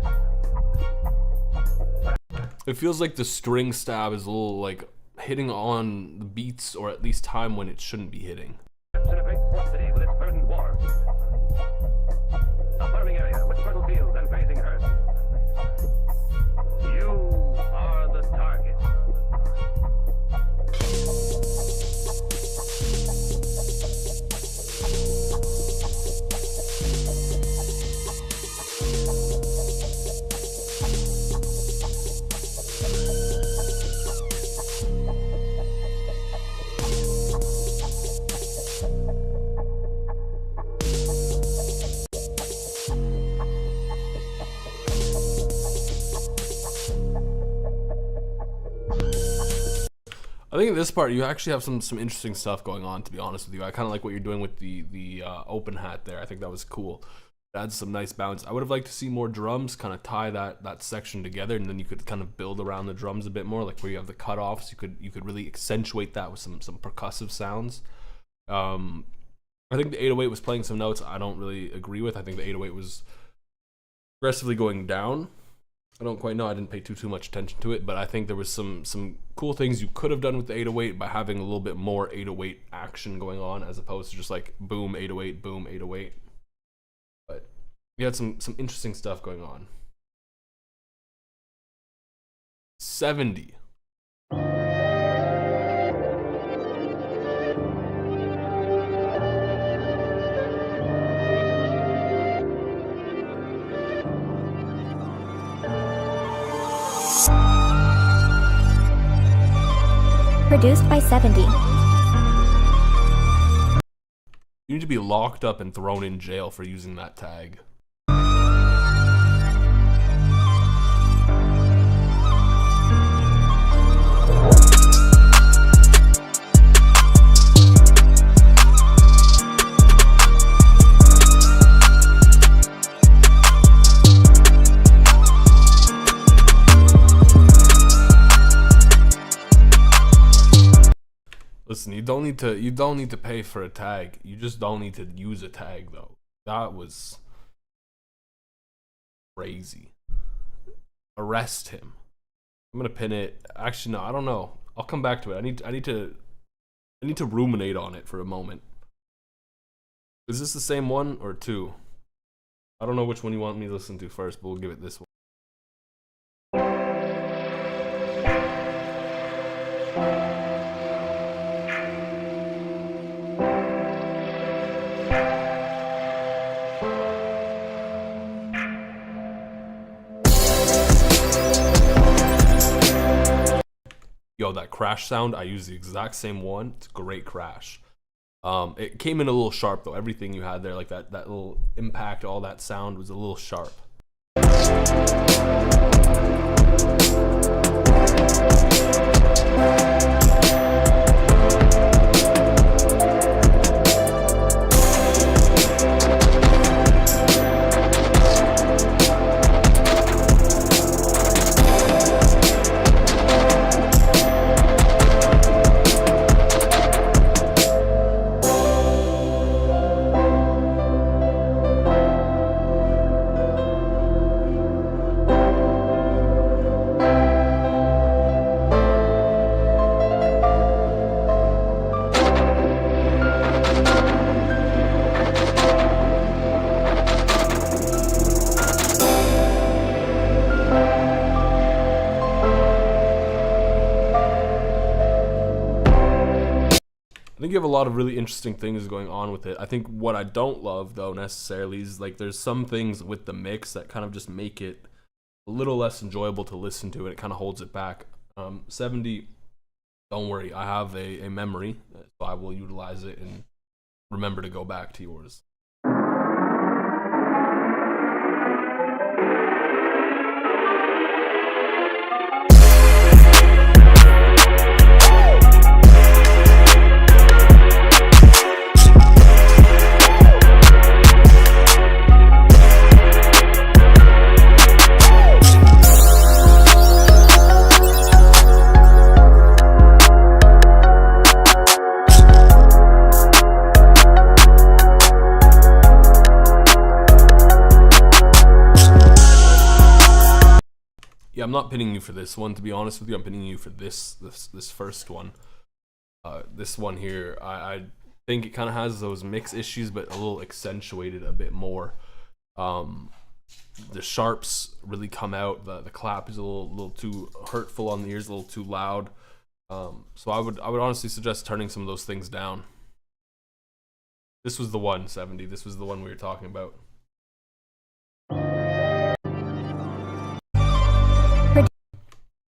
[SPEAKER 10] It feels like the string stab is a little like hitting on the beats, or at least time when it shouldn't be hitting.
[SPEAKER 12] In a great port city with its verdant wharves. A farming area with fertile fields and grazing herds. You are the target.
[SPEAKER 10] I think in this part you actually have some interesting stuff going on, to be honest with you. I kind of like what you're doing with the open hat there. I think that was cool. It adds some nice balance. I would have liked to see more drums kind of tie that section together, and then you could kind of build around the drums a bit more, like where you have the cutoffs. You could really accentuate that with some percussive sounds. I think the 808 was playing some notes I don't really agree with. I think the 808 was aggressively going down. I don't quite know. I didn't pay too much attention to it, but I think there was some cool things you could have done with the 808 by having a little bit more 808 action going on, as opposed to just like boom 808, boom 808. But you had some interesting stuff going on. 70.
[SPEAKER 13] Produced by 70.
[SPEAKER 10] You need to be locked up and thrown in jail for using that tag. Listen, you don't need to pay for a tag. You just don't need to use a tag though. That was crazy. Arrest him. I'm gonna pin it. Actually, no, I don't know. I'll come back to it. I need to ruminate on it for a moment. Is this the same one or two? I don't know which one you want me to listen to first, but we'll give it this one. Yo, that crash sound, I use the exact same one. It's a great crash. It came in a little sharp though. Everything you had there, like that little impact, all that sound was a little sharp. I think you have a lot of really interesting things going on with it. I think what I don't love though necessarily is like there's some things with the mix that kind of just make it a little less enjoyable to listen to, and it kind of holds it back. 70, don't worry, I have a memory, so I will utilize it and remember to go back to yours. Yeah, I'm not pinning you for this one, to be honest with you. I'm pinning you for this first one. This one here, I think it kind of has those mix issues, but a little accentuated a bit more. The sharps really come out. The clap is a little too hurtful on the ears, a little too loud. So I would honestly suggest turning some of those things down. This was the one, 70. This was the one we were talking about.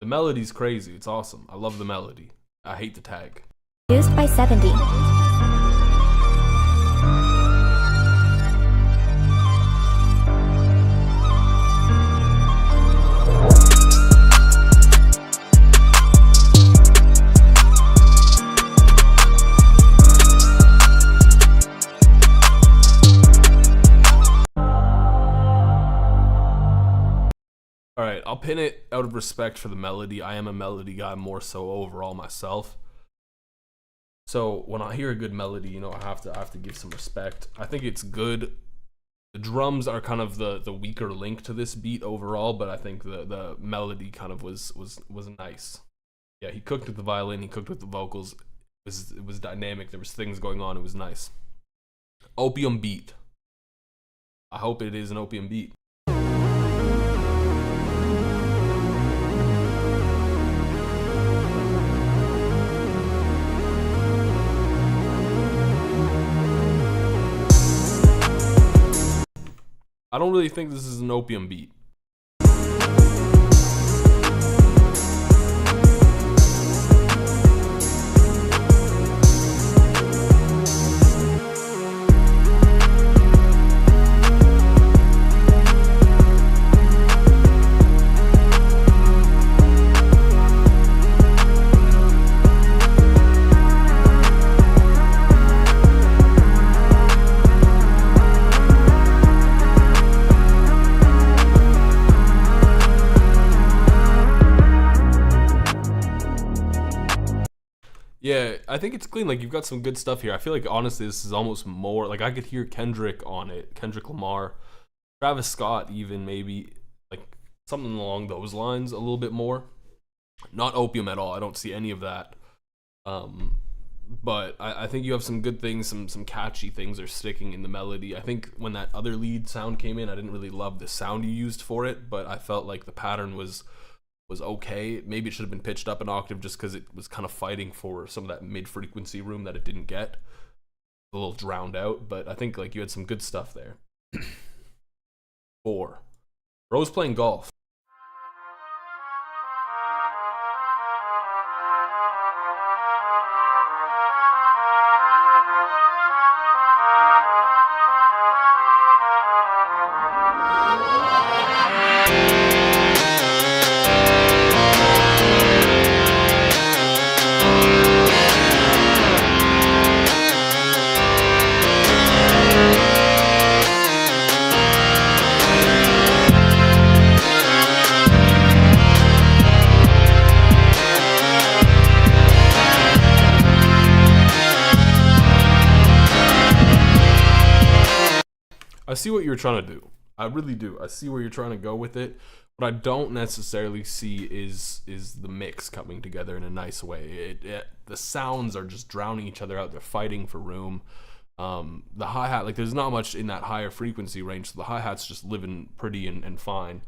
[SPEAKER 10] The melody's crazy. It's awesome. I love the melody. I hate the tag.
[SPEAKER 13] Produced by 70.
[SPEAKER 10] Alright, I'll pin it out of respect for the melody. I am a melody guy more so overall myself. So when I hear a good melody, you know, I have to give some respect. I think it's good. The drums are kind of the weaker link to this beat overall, but I think the melody kind of was nice. Yeah, he cooked with the violin, he cooked with the vocals. It was dynamic. There was things going on. It was nice. Opium beat. I hope it is an opium beat. I don't really think this is an opium beat. I think it's clean. Like, you've got some good stuff here. I feel like honestly this is almost more like I could hear Kendrick on it, Kendrick Lamar, Travis Scott, even maybe like something along those lines a little bit more. Not Opium at all. I don't see any of that. But I think you have some good things, some catchy things are sticking in the melody. I think when that other lead sound came in, I didn't really love the sound you used for it, but I felt like the pattern was okay. Maybe it should have been pitched up an octave just because it was kind of fighting for some of that mid-frequency room that it didn't get. A little drowned out, but I think like you had some good stuff there. 4. Rose playing golf. I see what you're trying to do. I really do. I see where you're trying to go with it. What I don't necessarily see is the mix coming together in a nice way. The sounds are just drowning each other out. They're fighting for room. The hi-hat, like there's not much in that higher frequency range, so the hi-hat's just living pretty and fine.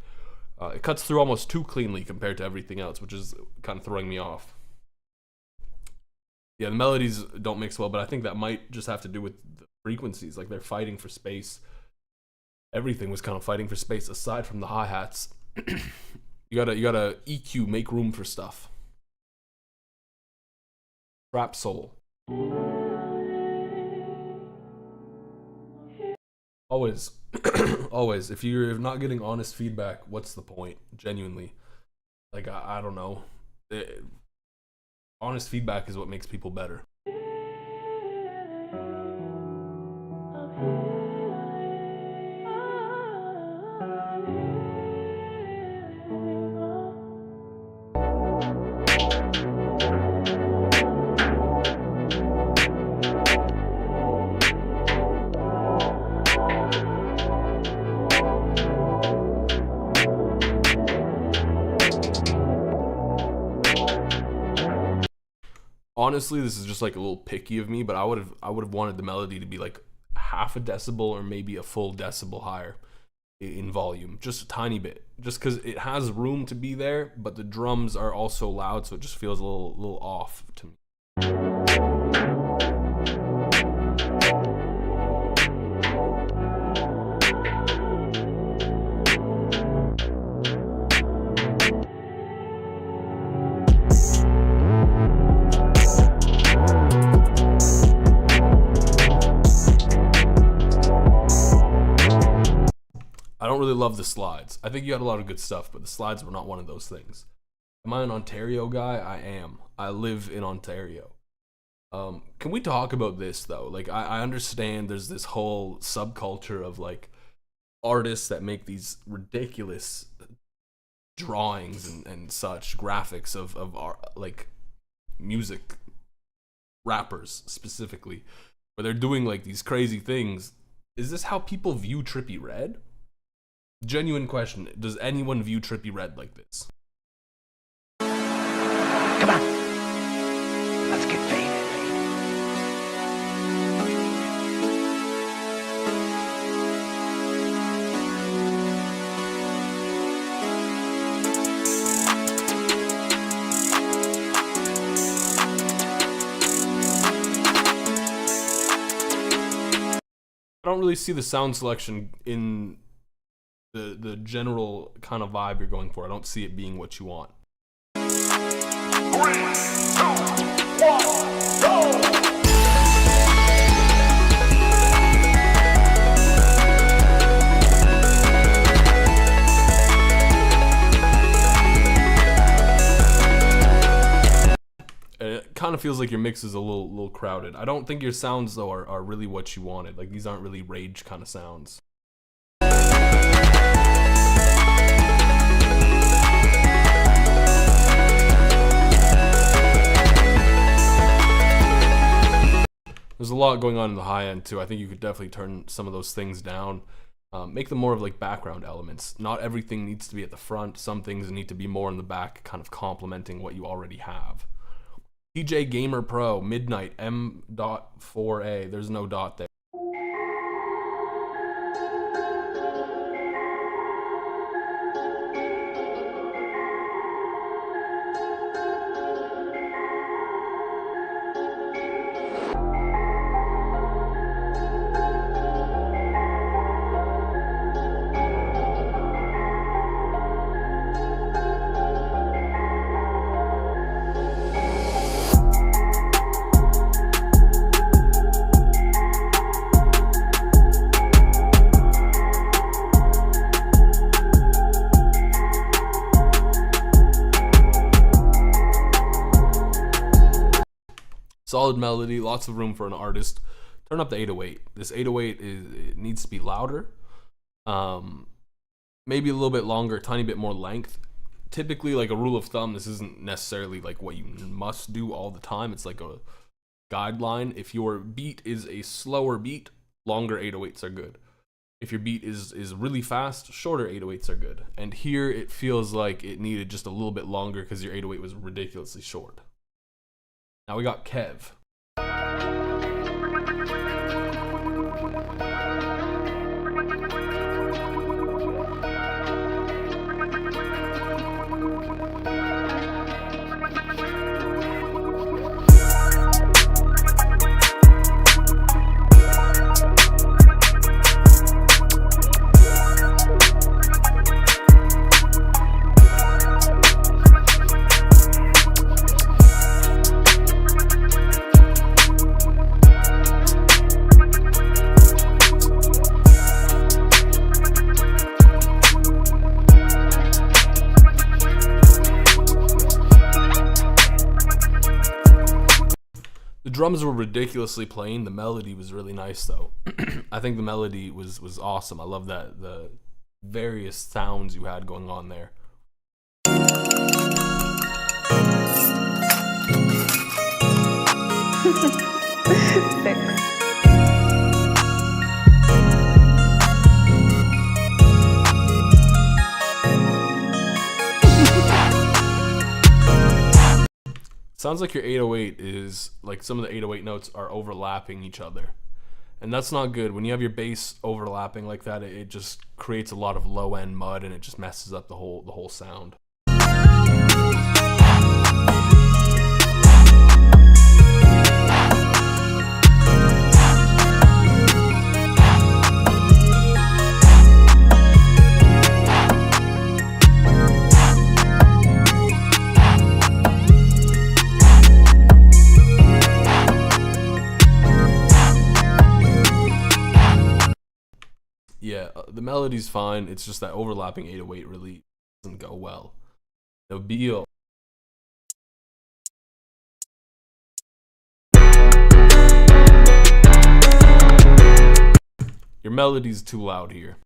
[SPEAKER 10] It cuts through almost too cleanly compared to everything else, which is kind of throwing me off. Yeah, the melodies don't mix well, but I think that might just have to do with the frequencies. Like they're fighting for space. Everything was kind of fighting for space aside from the hi-hats. you gotta EQ, make room for stuff. Rap soul. Always, always. If you're not getting honest feedback, what's the point? Genuinely, like I don't know. Honest feedback is what makes people better. Honestly, this is just like a little picky of me, but I would have wanted the melody to be like half a decibel or maybe a full decibel higher in volume, just a tiny bit, just because it has room to be there, but the drums are also loud, so it just feels a little off to me. I don't really love the slides. I think you had a lot of good stuff, but the slides were not one of those things. Am I an Ontario guy? I am. I live in Ontario. Can we talk about this though? Like I understand there's this whole subculture of like artists that make these ridiculous drawings and such graphics of like music rappers specifically, where they're doing like these crazy things. Is this how people view Trippie Redd? Genuine question. Does anyone view Trippie Redd like this?
[SPEAKER 13] Come on. Let's get faded.
[SPEAKER 10] I don't really see the sound selection in the general kind of vibe you're going for. I don't see it being what you want.
[SPEAKER 13] 3, 2, 1, go!
[SPEAKER 10] It kind of feels like your mix is a little crowded. I don't think your sounds though are really what you wanted. Like these aren't really rage kind of sounds. lot going on in the high end too. I think you could definitely turn some of those things down. Make them more of like background elements. Not everything needs to be at the front. Some things need to be more in the back, kind of complementing what you already have. TJ Gamer Pro, Midnight, M.4A. There's no dot there. Solid melody, lots of room for an artist. Turn up the 808. This 808 it needs to be louder. Maybe a little bit longer, tiny bit more length. Typically, like a rule of thumb, this isn't necessarily like what you must do all the time. It's like a guideline. If your beat is a slower beat, longer 808s are good. If your beat is really fast, shorter 808s are good. And here it feels like it needed just a little bit longer because your 808 was ridiculously short. Now we got Kev. Drums were ridiculously plain. The melody was really nice though. I think the melody was awesome. I love that the various sounds you had going on there. Sounds like your 808 is like some of the 808 notes are overlapping each other. And that's not good. When you have your bass overlapping like that, it just creates a lot of low end mud and it just messes up the whole sound. Yeah, the melody's fine. It's just that overlapping 808 really doesn't go well. Now, Beal. Your melody's too loud here.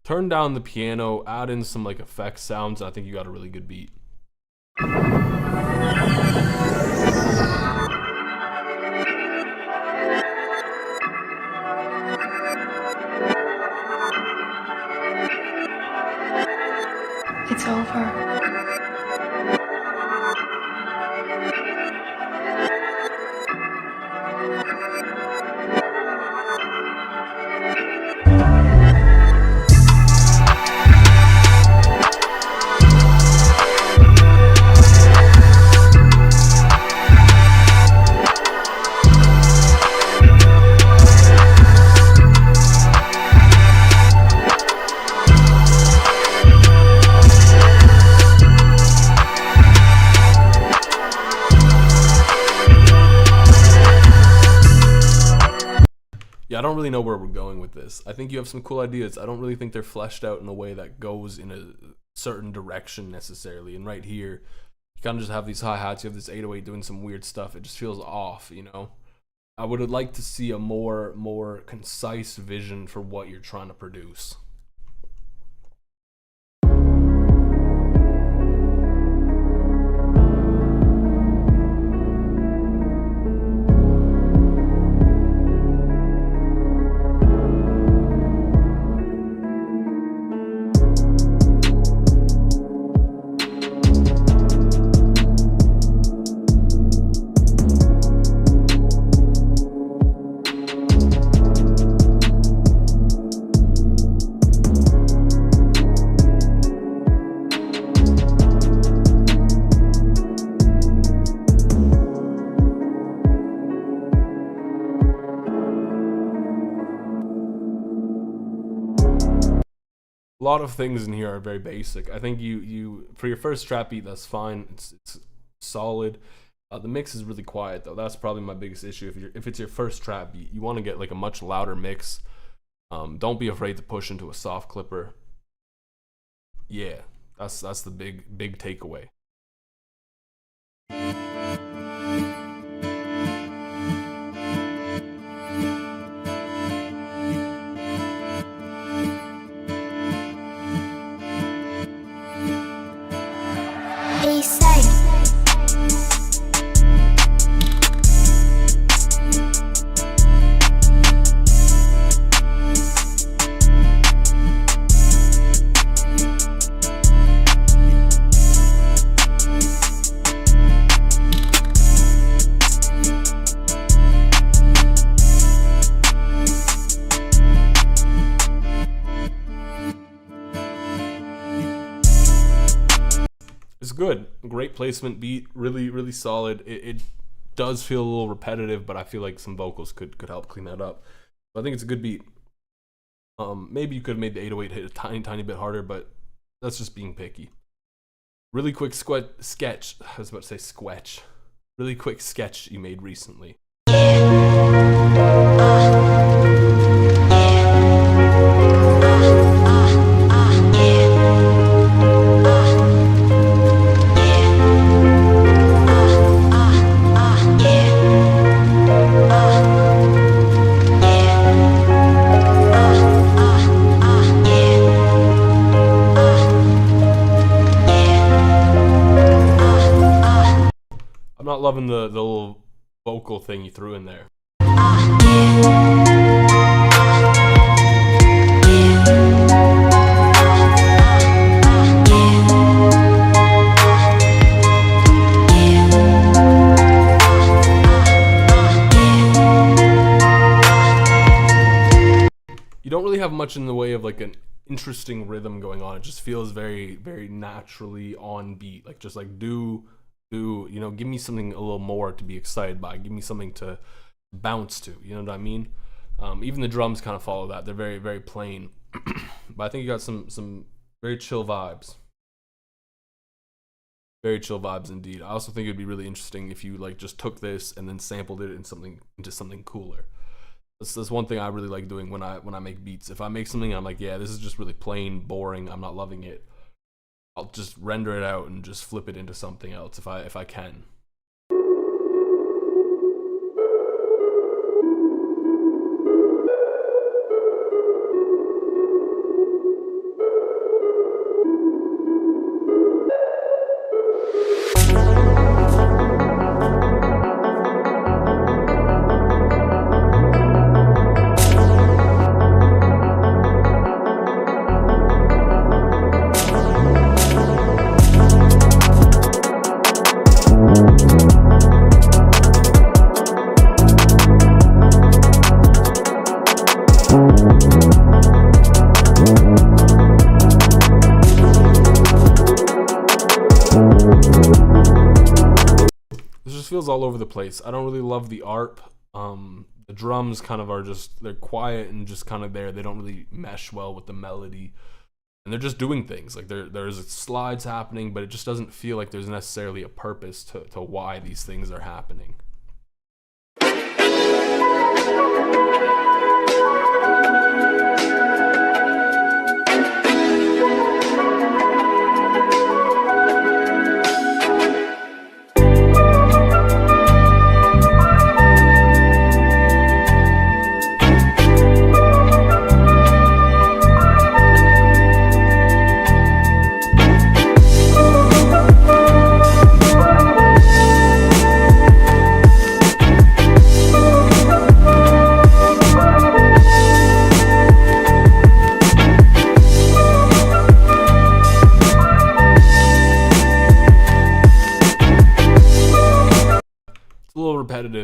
[SPEAKER 10] Turn down the piano, add in some like effects sounds, and I think you got a really good beat.
[SPEAKER 14] It's over.
[SPEAKER 1] Yeah, I don't really know where we're going with this. I think you have some cool ideas. I don't really think they're fleshed out in a way that goes in a certain direction necessarily. And right here, you kind of just have these hi-hats, you have this 808 doing some weird stuff. It just feels off, you know? I would like to see a more concise vision for what you're trying to produce. A lot of things in here are very basic. I think you for your first trap beat, that's fine. It's solid. The mix is really quiet though. That's probably my biggest issue. If it's your first trap beat, you want to get like a much louder mix. Don't be afraid to push into a soft clipper. Yeah, that's the big takeaway.
[SPEAKER 2] Be safe.
[SPEAKER 1] It's good. Great placement beat. Really solid. It does feel a little repetitive, but I feel like some vocals could help clean that up. But I think it's a good beat. Maybe you could have made the 808 hit a tiny bit harder, but that's just being picky. Really quick sketch. I was about to say squetch. Really quick sketch you made recently. I'm not loving the little vocal thing you threw in there. You don't really have much in the way of like an interesting rhythm going on. It just feels very naturally on beat. Like just like do you know, give me something a little more to be excited by. Give me something to bounce to. You know what I mean? Even the drums kind of follow that. They're very plain. But I think you got some very chill vibes. Very chill vibes indeed. I also think it'd be really interesting if you like just took this and then sampled it into something cooler. That's one thing I really like doing when I make beats. If I make something and I'm like, yeah, this is just really plain, boring, I'm not loving it, I'll just render it out and just flip it into something else if I can. Feels all over the place. I don't really love the ARP. The drums kind of are just, they're quiet and just kind of there. They don't really mesh well with the melody, and they're just doing things. Like there's slides happening, but it just doesn't feel like there's necessarily a purpose to why these things are happening.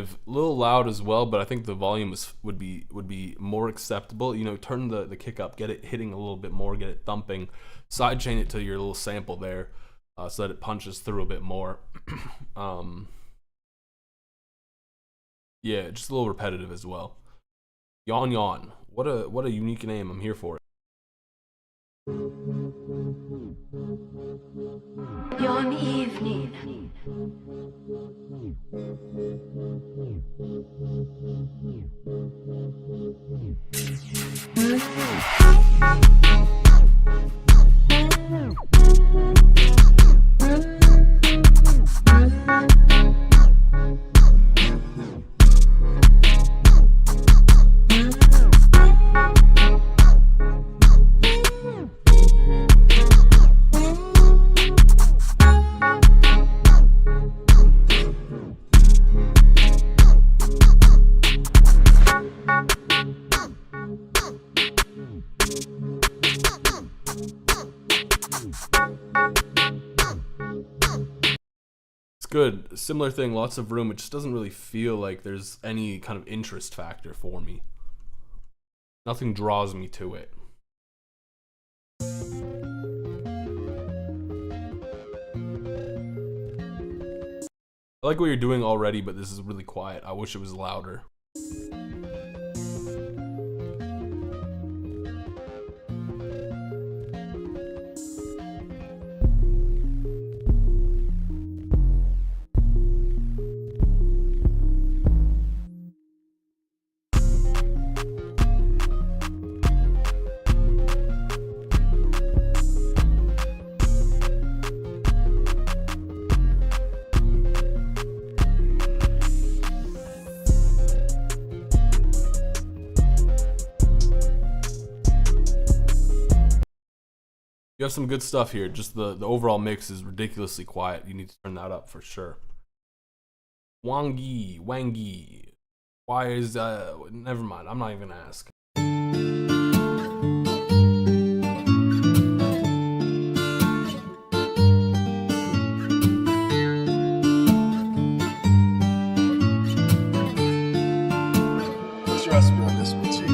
[SPEAKER 10] of a little loud as well, but I think the volume would be more acceptable. You know, turn the kick up, get it hitting a little bit more, get it thumping, sidechain it to your little sample there, so that it punches through a bit more. Yeah, just a little repetitive as well. Yawn Yawn. What a unique name. I'm here for it.
[SPEAKER 2] Yawn evening.
[SPEAKER 10] Good. Similar thing, lots of room. It just doesn't really feel like there's any kind of interest factor for me. Nothing draws me to it. I like what you're doing already, but this is really quiet. I wish it was louder. You have some good stuff here. Just the overall mix is ridiculously quiet. You need to turn that up for sure. Wangi. Why is never mind. I'm not even gonna ask.
[SPEAKER 15] What's your recipe on this one, T?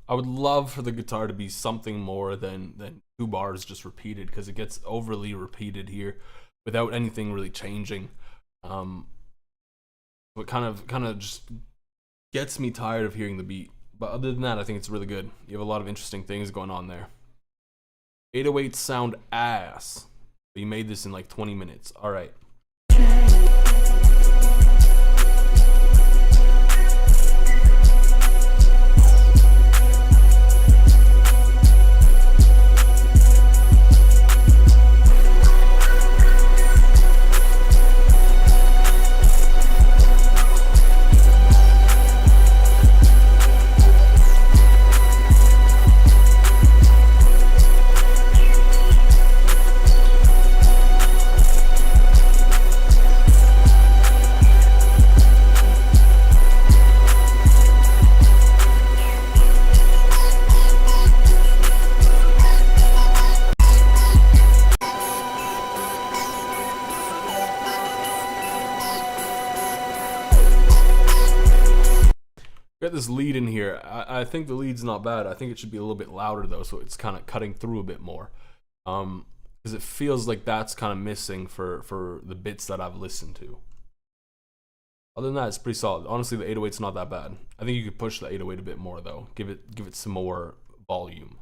[SPEAKER 10] I would love for the guitar to be something more than 2 bars just repeated, because it gets overly repeated here without anything really changing. It kind of just gets me tired of hearing the beat. But other than that, I think it's really good. You have a lot of interesting things going on there. 808s sound ass. But you made this in like 20 minutes. All right. Got this lead in here. I think the lead's not bad. I think it should be a little bit louder though, so it's kind of cutting through a bit more. Because it feels like that's kind of missing for the bits that I've listened to. Other than that, it's pretty solid. Honestly, the 808's not that bad. I think you could push the 808 a bit more though. Give it some more volume.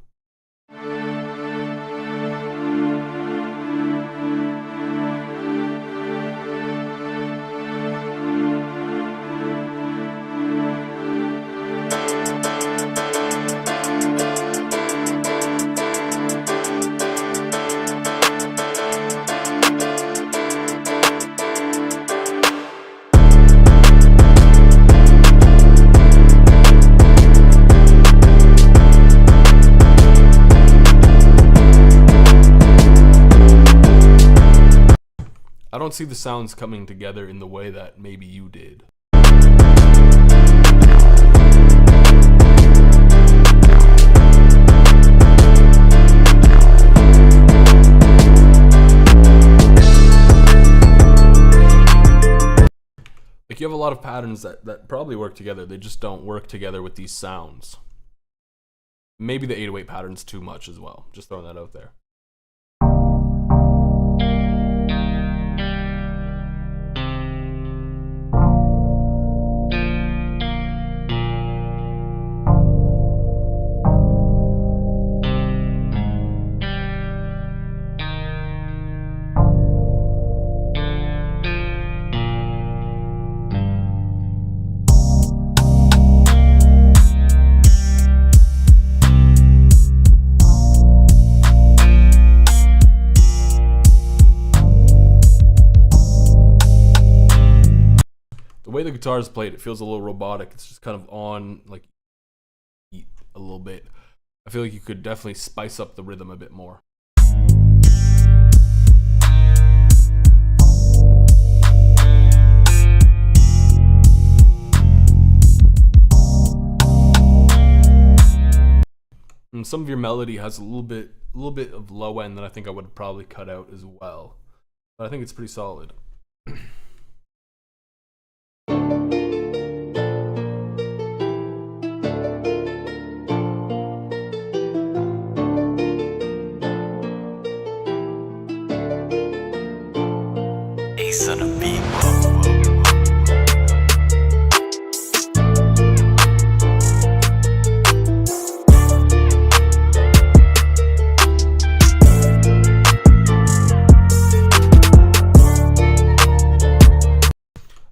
[SPEAKER 10] don't see the sounds coming together in the way that maybe you did. Like, you have a lot of patterns that probably work together. They just don't work together with these sounds. Maybe the 808 pattern's too much as well. Just throwing that out there. The way the guitar is played, it feels a little robotic. It's just kind of on, like, a little bit. I feel like you could definitely spice up the rhythm a bit more. And some of your melody has a little bit of low end that I think I would probably cut out as well. But I think it's pretty solid.
[SPEAKER 7] Ace on the beat.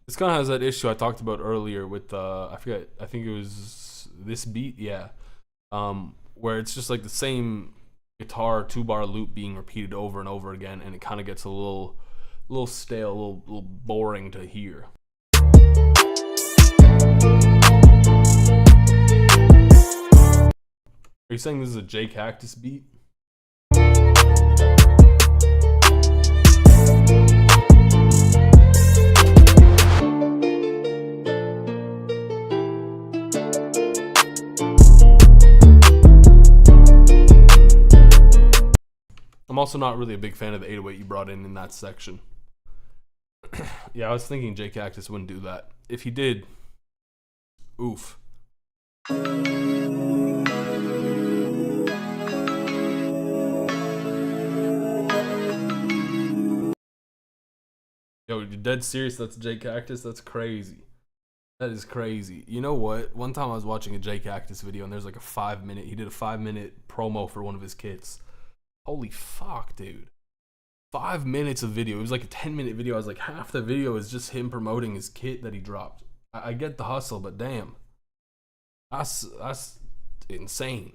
[SPEAKER 10] This kind of has that issue I talked about earlier with I forget, I think it was this beat, yeah, where it's just like the same guitar 2-bar loop being repeated over and over again, and it kind of gets a little stale, a little boring to hear. Are you saying this is a J Cactus beat? I'm also not really a big fan of the 808 you brought in that section. Yeah, I was thinking J Cactus wouldn't do that. If he did, oof. Yo, you're dead serious? That's J Cactus? That's crazy. That is crazy. You know what? One time I was watching a J Cactus video, and there's like a 5-minute. He did a 5-minute promo for one of his kits. Holy fuck, dude. 5 minutes of video. It was like a 10-minute video. I was like, half the video is just him promoting his kit that he dropped. I get the hustle, but damn. That's insane.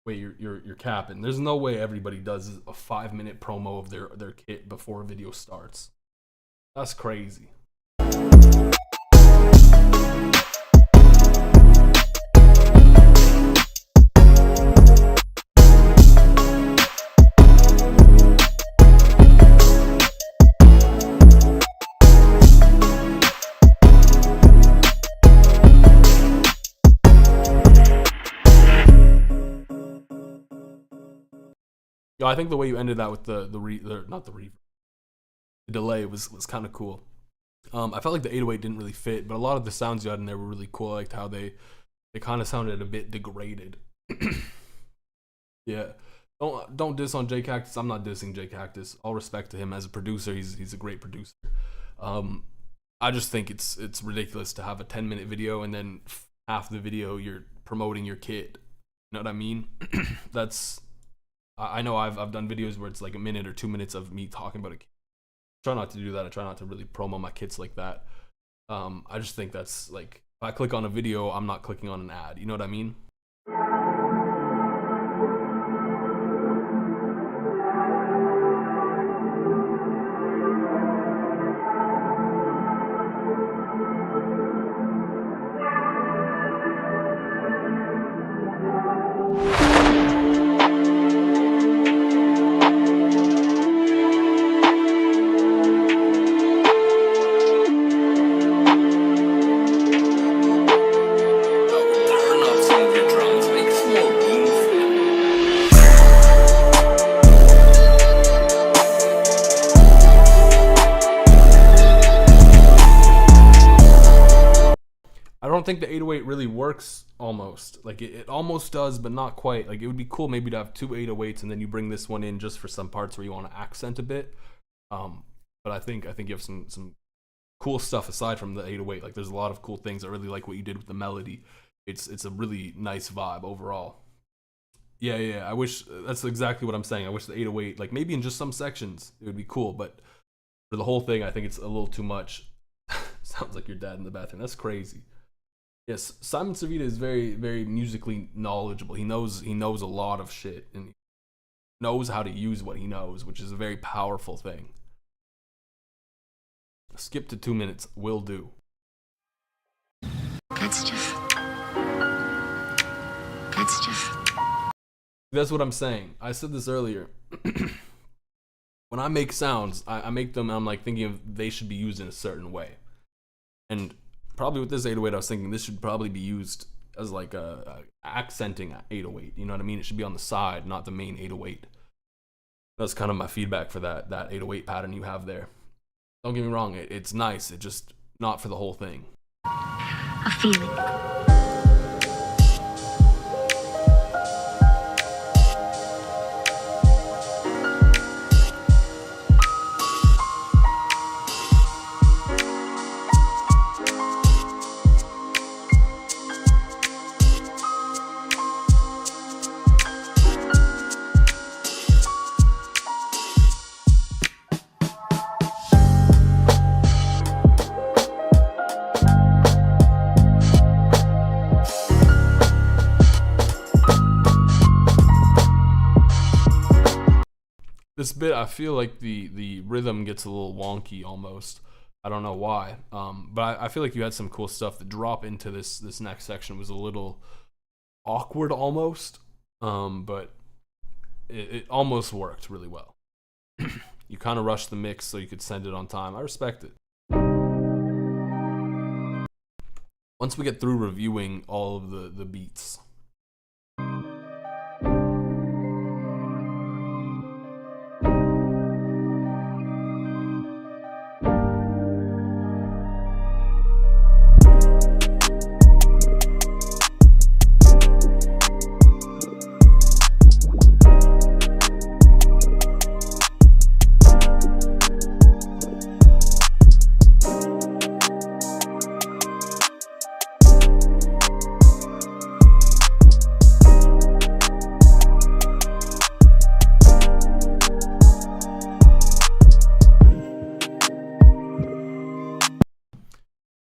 [SPEAKER 10] Wait, you're capping. There's no way everybody does a 5-minute promo of their kit before a video starts. That's crazy. Yo, I think the way you ended that with the delay was kind of cool. I felt like the 808 didn't really fit, but a lot of the sounds you had in there were really cool. I liked how they kind of sounded a bit degraded. Yeah, don't diss on J Cactus. I'm not dissing J Cactus. All respect to him as a producer. He's a great producer. I just think it's ridiculous to have a 10-minute video and then half the video you're promoting your kit. You know what I mean? I know I've done videos where it's like a minute or 2 minutes of me talking about a kit. I try not to do that. I try not to really promo my kits like that. I just think that's like, if I click on a video, I'm not clicking on an ad. You know what I mean? think the 808 really works almost. Like it almost does, but not quite. Like it would be cool maybe to have two 808s and then you bring this one in just for some parts where you want to accent a bit. But I think you have some cool stuff aside from the 808. Like there's a lot of cool things. I really like what you did with the melody. It's a really nice vibe overall. Yeah. I wish that's exactly what I'm saying. I wish the 808, like maybe in just some sections, it would be cool, but for the whole thing, I think it's a little too much. Sounds like your dad in the bathroom. That's crazy. Yes, Simon Savita is very, very musically knowledgeable. He knows a lot of shit and he knows how to use what he knows, which is a very powerful thing. Skip to 2 minutes will do. That's what I'm saying. I said this earlier. When I make sounds, I make them, I'm like thinking of they should be used in a certain way. And probably with this 808, I was thinking this should probably be used as like a accenting 808. You know what I mean? It should be on the side, not the main 808. That's kind of my feedback for that 808 pattern you have there. Don't get me wrong, it's nice. It's just not for the whole thing.
[SPEAKER 2] A feeling.
[SPEAKER 10] This bit, I feel like the rhythm gets a little wonky almost. I don't know why, but I feel like you had some cool stuff. The drop into this next section was a little awkward almost, but it almost worked really well. You kind of rushed the mix so you could send it on time. I respect it. Once we get through reviewing all of the beats.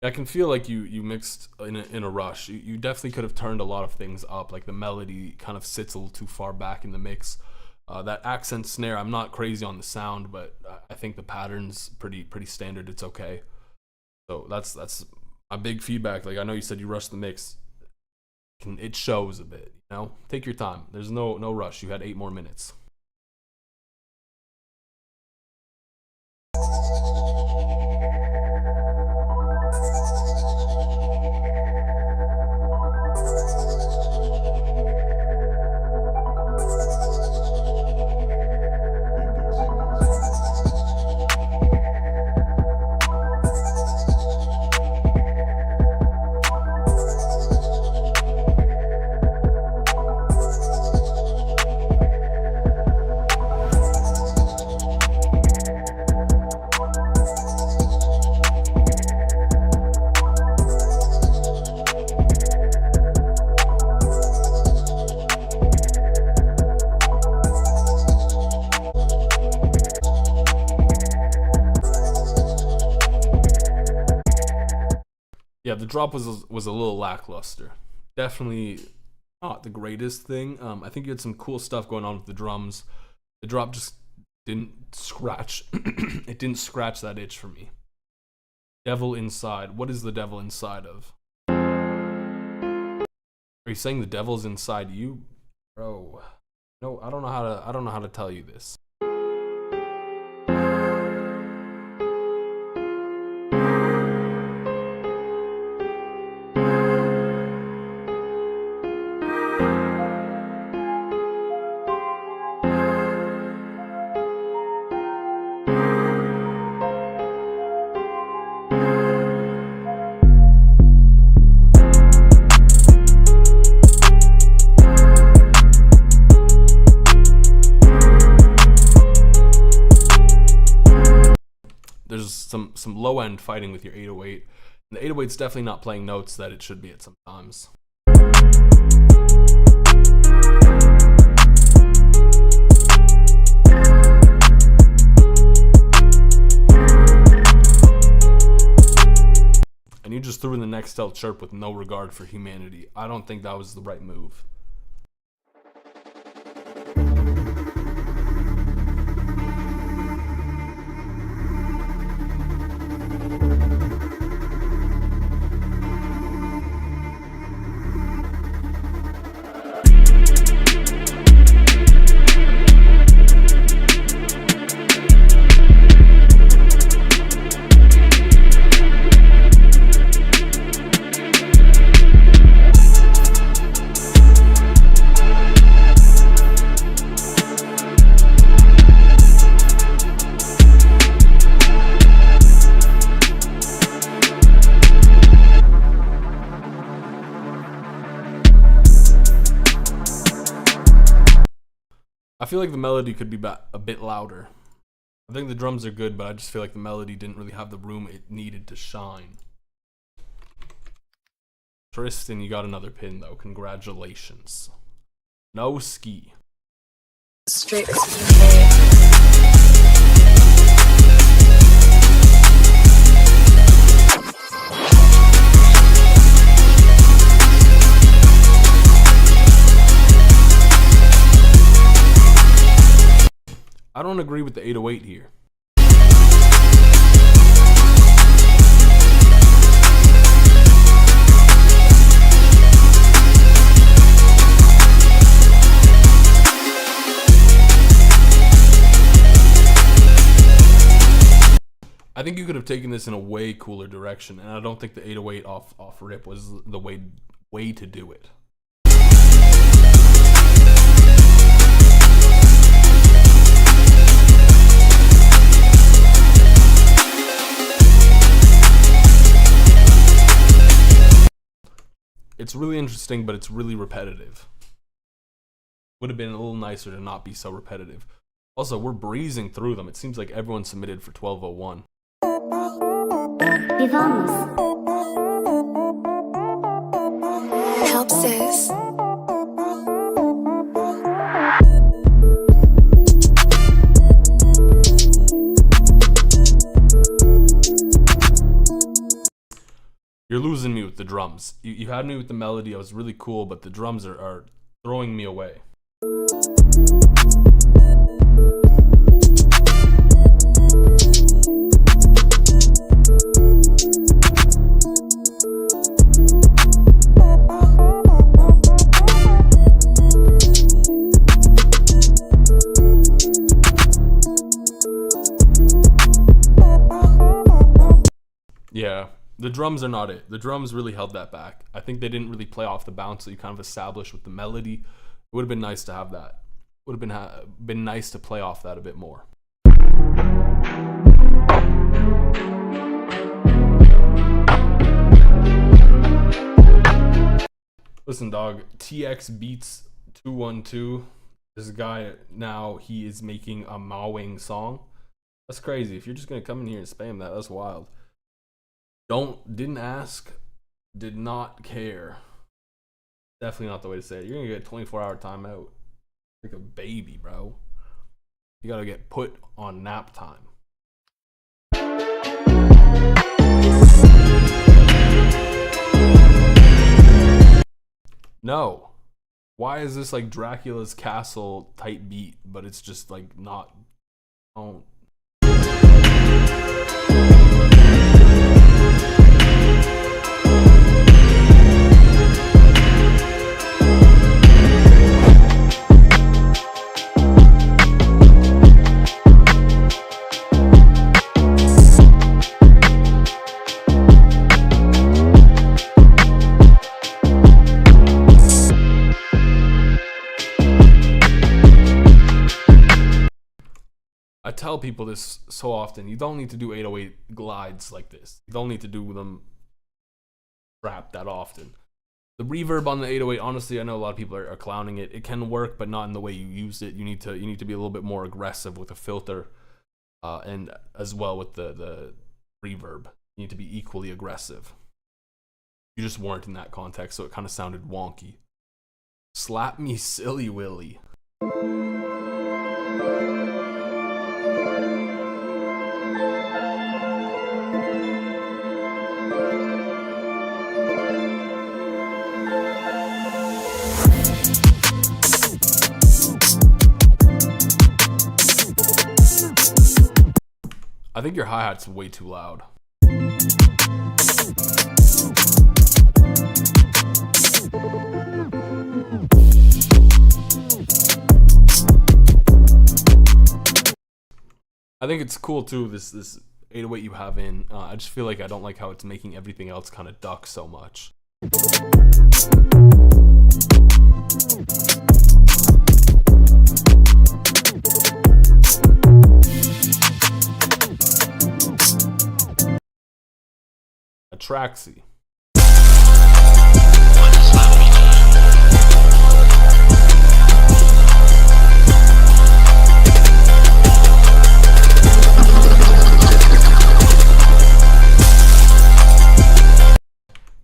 [SPEAKER 10] I can feel like you mixed in a rush. You definitely could have turned a lot of things up. Like the melody kind of sits a little too far back in the mix. That accent snare, I'm not crazy on the sound, but I think the pattern's pretty standard. It's okay. So that's a big feedback. Like I know you said you rushed the mix. It shows a bit. You know, take your time. There's no rush. You had 8 more minutes. Yeah, the drop was a little lackluster. Definitely not the greatest thing. I think you had some cool stuff going on with the drums. The drop just didn't scratch. It didn't scratch that itch for me. Devil inside. What is the devil inside of? Are you saying the devil's inside you, bro? No, I don't know how to tell you this. some low end fighting with your 808. And the 808's definitely not playing notes that it should be at some times. And you just threw in the next stealth chirp with no regard for humanity. I don't think that was the right move. I feel like the melody could be a bit louder. I think the drums are good, but I just feel like the melody didn't really have the room it needed to shine. Tristan, you got another pin though. Congratulations. No ski.
[SPEAKER 16] Straight.
[SPEAKER 10] I don't agree with the 808 here. I think you could have taken this in a way cooler direction, and I don't think the 808 off rip was the way to do it. It's really interesting, but it's really repetitive. Would have been a little nicer to not be so repetitive. Also, we're breezing through them. It seems like everyone submitted for 1201.
[SPEAKER 16] Help sis.
[SPEAKER 10] You're losing me with the drums. You had me with the melody. I was really cool, but the drums are throwing me away. Yeah. The drums are not it. The drums really held that back. I think they didn't really play off the bounce that you kind of established with the melody. It would have been nice to have that. It would have been nice to play off that a bit more. Listen, dog. TX Beats 212. This guy now, he is making a Mawing song. That's crazy. If you're just gonna come in here and spam that, that's wild. Didn't ask, did not care. Definitely not the way to say it. You're gonna get a 24-hour timeout. Like a baby, bro. You gotta get put on nap time. No. Why is this like Dracula's Castle type beat, but it's just like not. Oh. I tell people this so often. You don't need to do 808 glides like this. You don't need to do them rap that often. The reverb on the 808, honestly, I know a lot of people are clowning it. It can work, but not in the way you use it. You need to be a little bit more aggressive with a filter, and as well with the reverb. You need to be equally aggressive. You just weren't in that context, so it kind of sounded wonky. Slap me silly willy. I think your hi-hat's way too loud. I think it's cool too, this 808 you have in. I just feel like I don't like how it's making everything else kind of duck so much. Atraxi.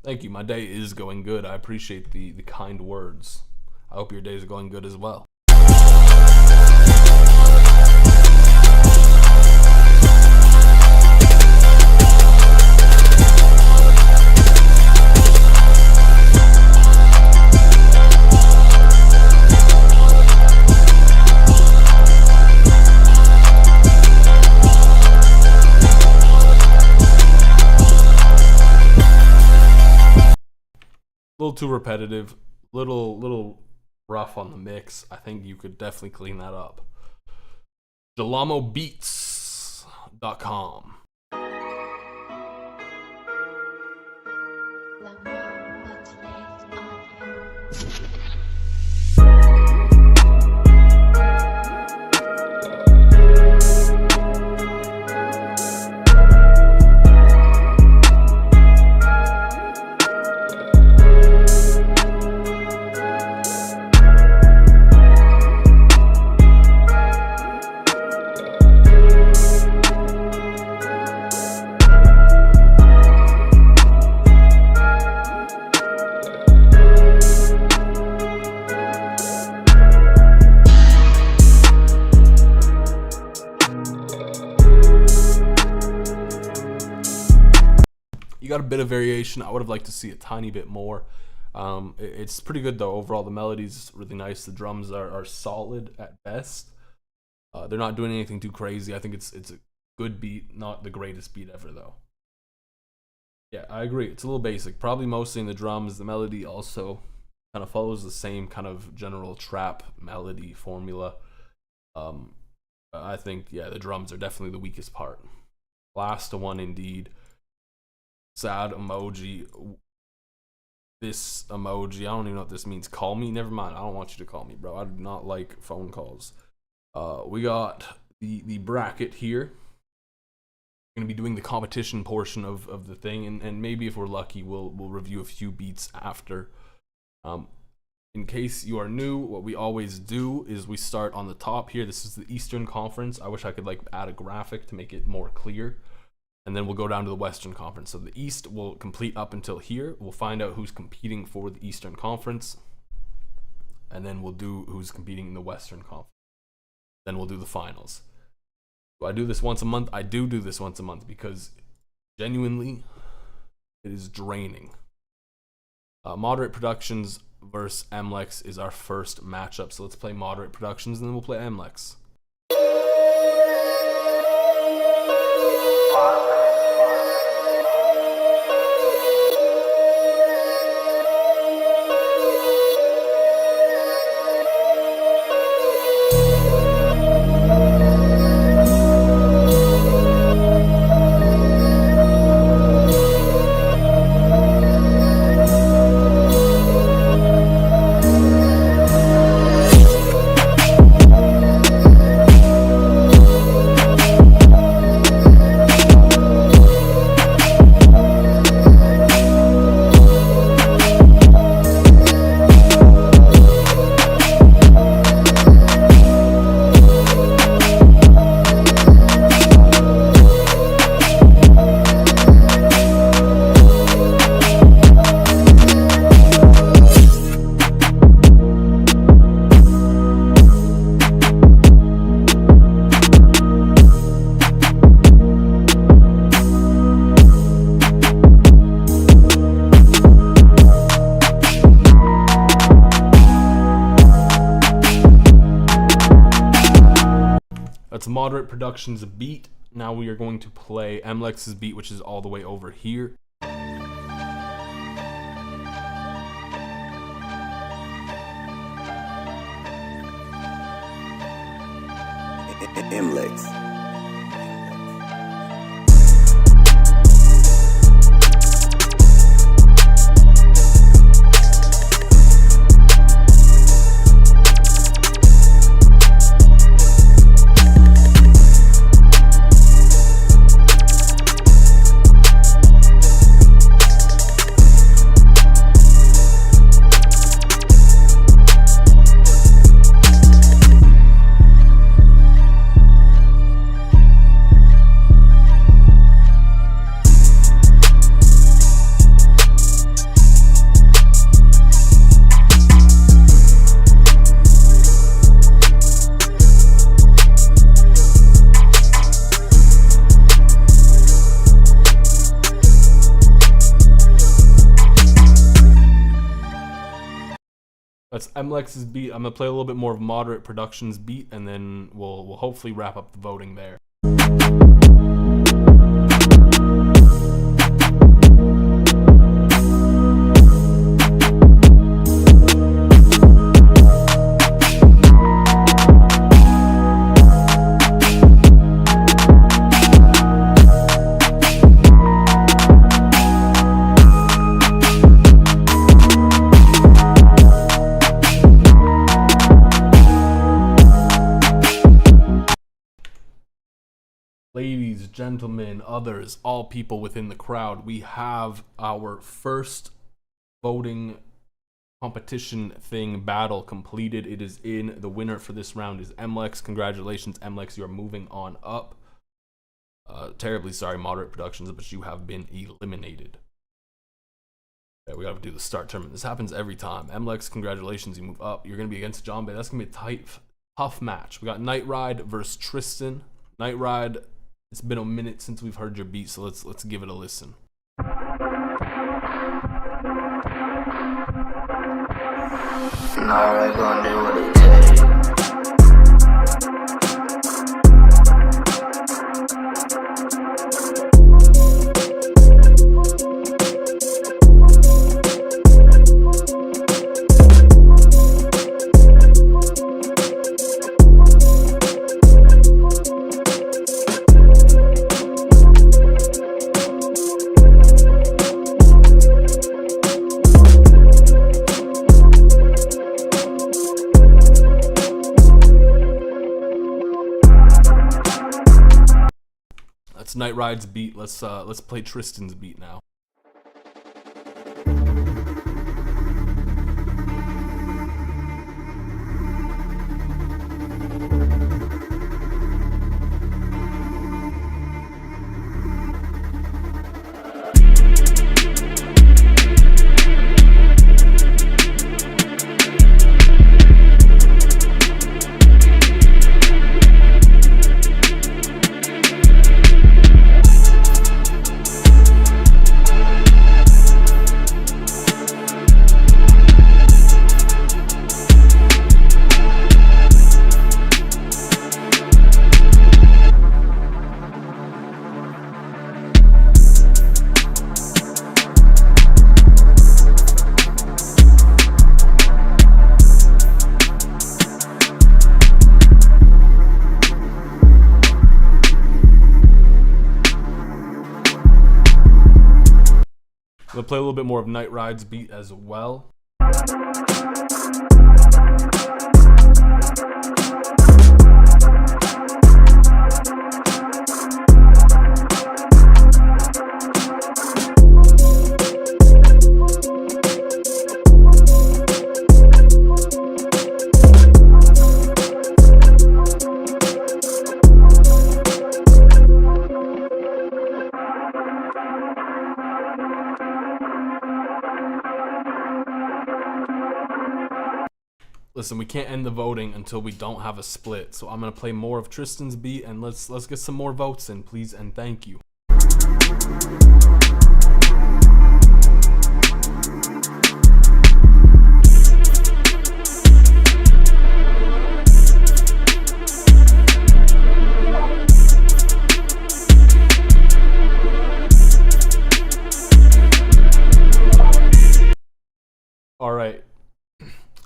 [SPEAKER 10] Thank you. My day is going good. I appreciate the kind words. I hope your days are going good as well. A little too repetitive, little rough on the mix. I think you could definitely clean that up. DelamoBeats.com. You got a bit of variation. I would have liked to see a tiny bit more. It's pretty good though. Overall, the melody's really nice. The drums are solid at best. They're not doing anything too crazy. I think it's a good beat, not the greatest beat ever though. Yeah, I agree. It's a little basic. Probably mostly in the drums. The melody also kind of follows the same kind of general trap melody formula. I think, yeah, the drums are definitely the weakest part. Last one indeed. Sad emoji. This emoji, I don't even know what this means. Call me? Never mind. I don't want you to call me, bro. I do not like phone calls. We got the bracket here. We're going to be doing the competition portion of the thing, and maybe if we're lucky, we'll review a few beats after. In case you are new, what we always do is we start on the top here. This is the Eastern Conference. I wish I could like add a graphic to make it more clear. And then we'll go down to the Western Conference. So the East will complete up until here. We'll find out who's competing for the Eastern Conference. And then we'll do who's competing in the Western Conference. Then we'll do the finals. Do I do this once a month? I do this once a month because genuinely it is draining. Moderate Productions versus MLEX is our first matchup. So let's play Moderate Productions and then we'll play MLEX. That's Moderate Productions' beat. Now we are going to play MLex's beat, which is all the way over here.
[SPEAKER 17] MLex. That's MLex's beat. I'm gonna play a little bit more of Moderate Productions' beat, and then we'll hopefully wrap up the voting there. Ladies, gentlemen, others, all people within the crowd, we have our first voting competition battle completed. It is in. The winner for this round is MLex. Congratulations, MLex. You are moving on up. Terribly sorry, Moderate Productions, but you have been eliminated. Yeah, we gotta do the start tournament. This happens every time. MLex, congratulations, you move up. You're gonna be against John Bay. That's gonna be a tough match. We got Night Ride versus Tristan. Night Ride, it's been a minute since we've heard your beat, so let's give it a listen.
[SPEAKER 3] Alright, gonna do what it takes.
[SPEAKER 10] That's Night Ride's beat. Let's play Tristan's beat now. I'm gonna play a little bit more of Night Ride's beat as well. Listen, we can't end the voting until we don't have a split, so I'm gonna play more of Tristan's beat, and let's get some more votes in, please, and thank you.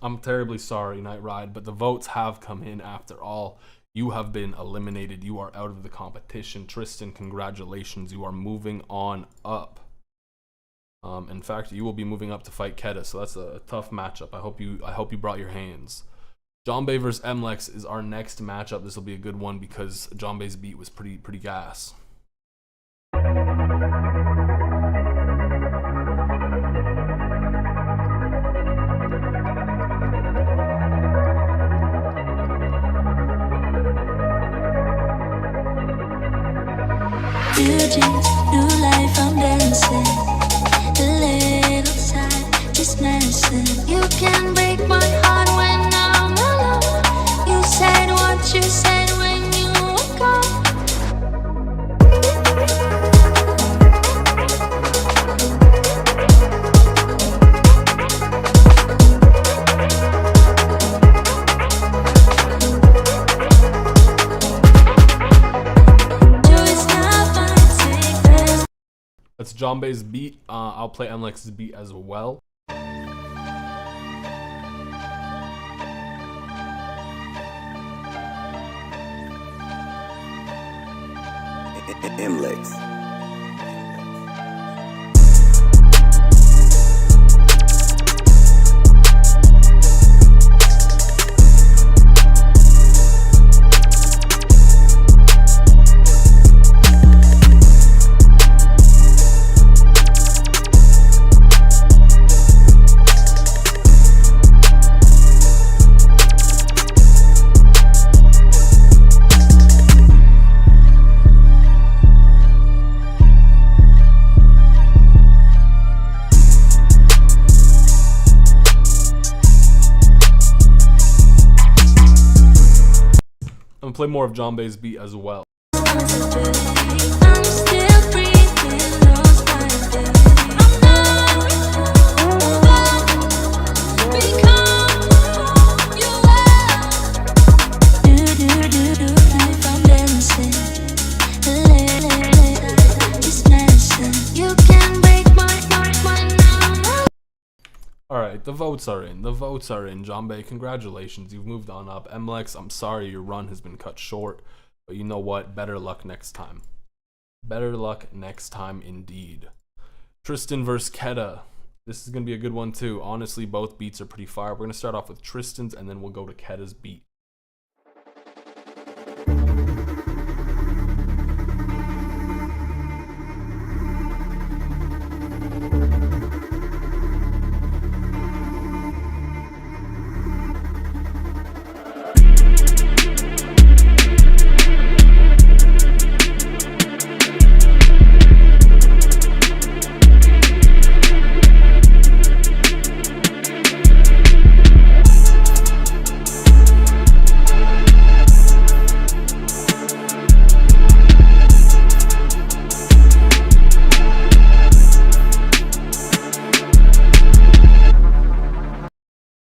[SPEAKER 17] I'm terribly sorry, Night Ride, but the votes have come in after all. You have been eliminated. You are out of the competition. Tristan, congratulations. You are moving on up. In fact, you will be moving up to fight Keta, so that's a tough matchup. I hope you brought your hands. Jonbei versus Mlex is our next matchup. This will be a good one because Jonbei's beat was pretty gas.
[SPEAKER 2] New jeans, new life, I'm dancing. A little side, just messing. You can break my heart when I'm alone. You said what you said when you woke up.
[SPEAKER 17] That's Jonbei's beat. I'll play Mlex's beat as well.
[SPEAKER 18] Mlex.
[SPEAKER 17] I'm gonna play more of Jonbei's beat as well. Alright, the votes are in. The votes are in. Jonbei, congratulations. You've moved on up. Mlex, I'm sorry your run has been cut short. But you know what? Better luck next time. Better luck next time indeed. Tristan versus Keta. This is going to be a good one too. Honestly, both beats are pretty fire. We're going to start off with Tristan's and then we'll go to Keta's beat.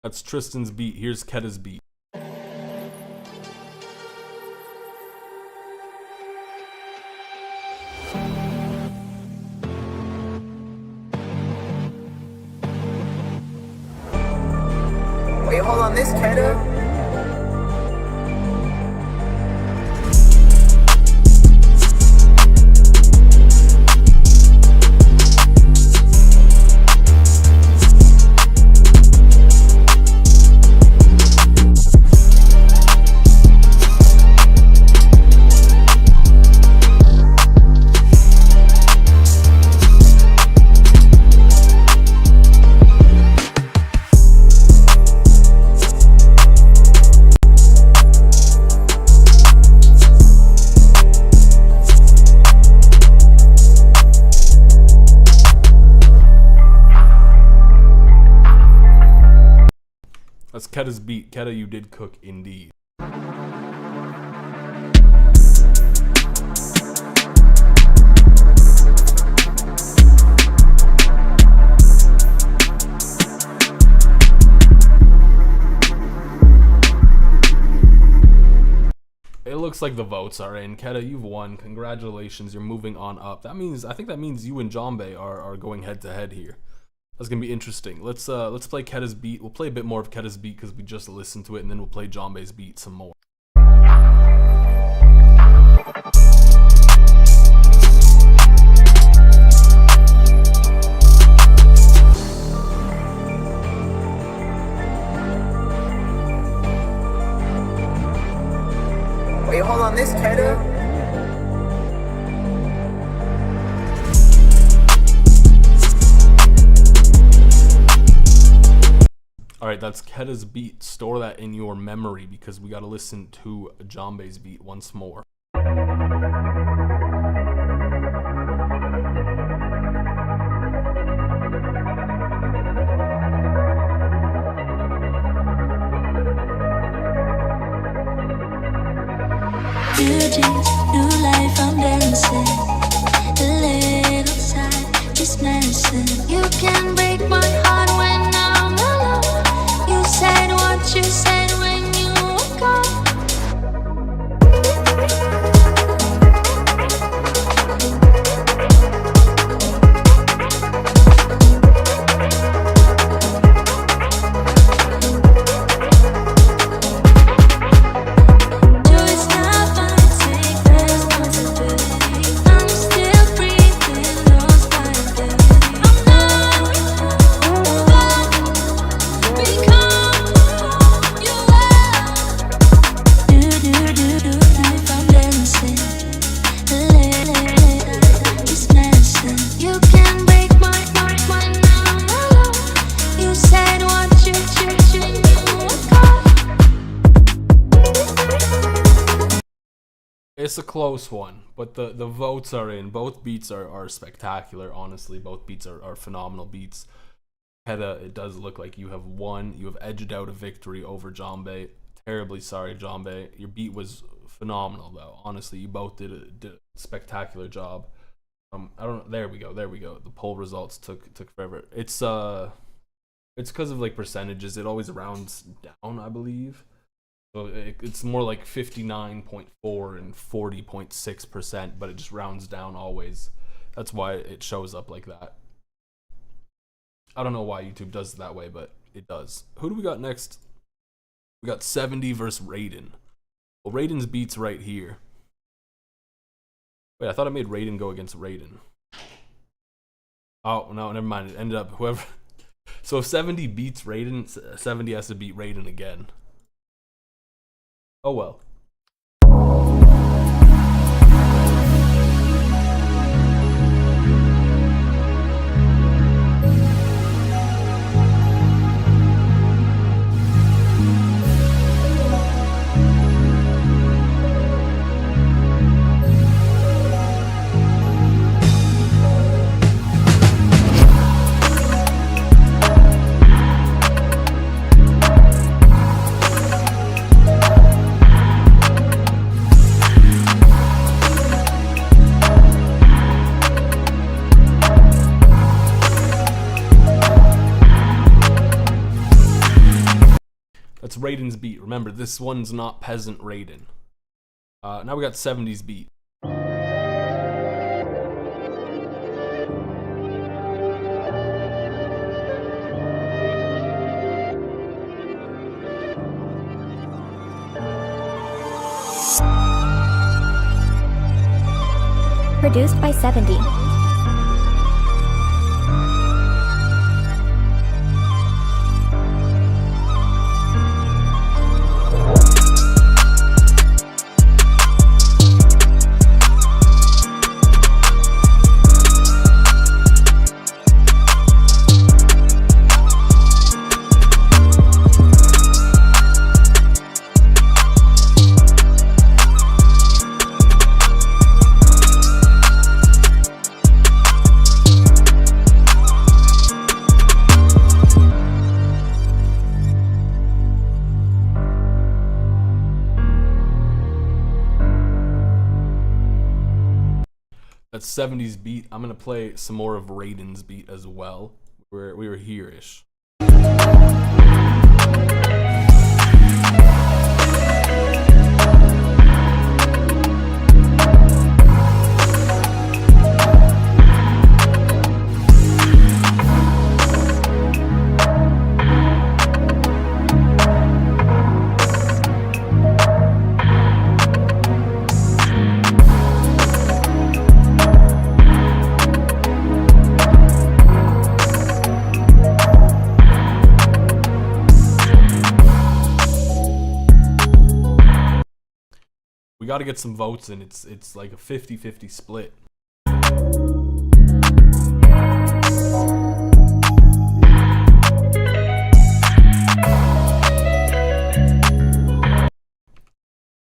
[SPEAKER 17] That's Tristan's beat. Here's Keta's beat.
[SPEAKER 4] Wait, hold on, this Keta? That's Keta's beat. Keta, you did cook indeed. It looks like the votes are in. Keta, you've won. Congratulations. You're moving on up. I think that means you and Jonbei are going head to head here.
[SPEAKER 10] That's gonna be interesting. Let's play Keta's beat. We'll play a bit more of Keta's beat because we just listened to it, and then we'll play Jambe's beat some more.
[SPEAKER 18] Wait, hold on, this Keta?
[SPEAKER 10] Alright, that's Keta's beat. Store that in your memory because we gotta listen to Jambe's beat once more.
[SPEAKER 2] New jeans, new life, I'm dancing. A little side, just messing. You can break my heart when I'm alone. You said what you said when you were gone. Choice not mine, take responsibility. I'm still breathing, lost my identity. I'm not become you are. Do life, I'm dancing. Just messing. You can break my heart when I'm alone. You said what you when you were gone.
[SPEAKER 10] It's a close one, but the votes are in. Both beats are spectacular, honestly. Both beats are phenomenal beats. Keta, it does look like you have won. You have edged out a victory over Jambe. Terribly sorry, Jambe. Your beat was phenomenal, though. Honestly, you both did a spectacular job. I don't know. There we go. The poll results took forever. It's because of like percentages. It always rounds down, I believe. So it's more like 59.4 and 40.6%, but it just rounds down always. That's why it shows up like that. I don't know why YouTube does it that way, but it does. Who do we got next? We got 70 versus Raiden. Well, Raiden's beat's right here. Wait, I thought I made Raiden go against Raiden. Oh, no, never mind. It ended up whoever... So if 70 beats Raiden, 70 has to beat Raiden again. Oh well. That's Raiden's beat. Remember, this one's not peasant Raiden. Now we got 70's beat.
[SPEAKER 19] Produced by 70. That's 70's beat. I'm gonna play some more of Raiden's beat as well. We were here-ish.
[SPEAKER 17] got to get some votes in. It's like a 50-50 split.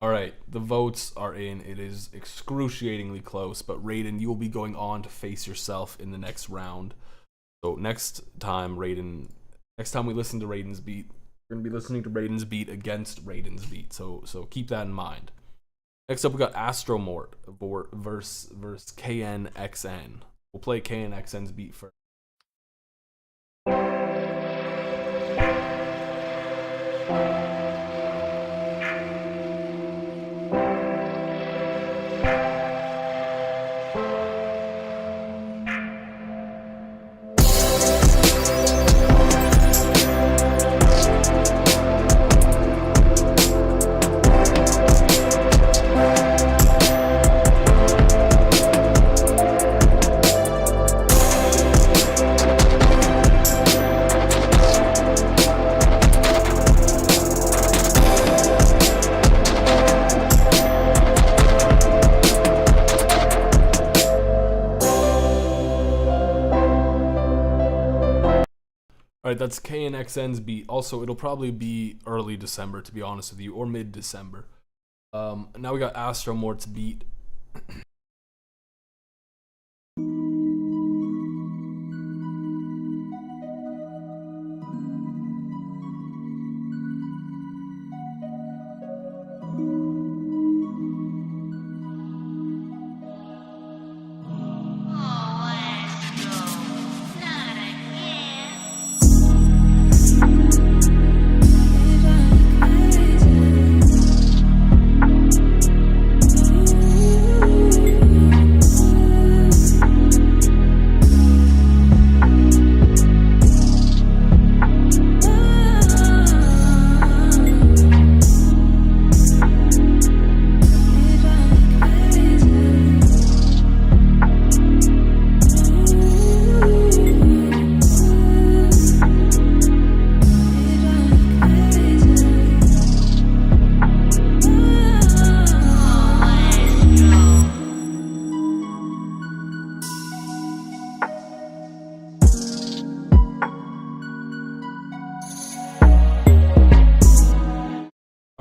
[SPEAKER 17] All right, the votes are in. It is excruciatingly close, but Raiden, you will be going on to face yourself in the next round. So next time we listen to Raiden's beat, we're gonna be listening to Raiden's beat against Raiden's beat. So keep that in mind. Next up, we got Astromort versus KNXN. We'll play KNXN's beat first. All right, that's KNXN's beat. Also, it'll probably be early December, to be honest with you, or mid-December. Now we got Astromort's beat.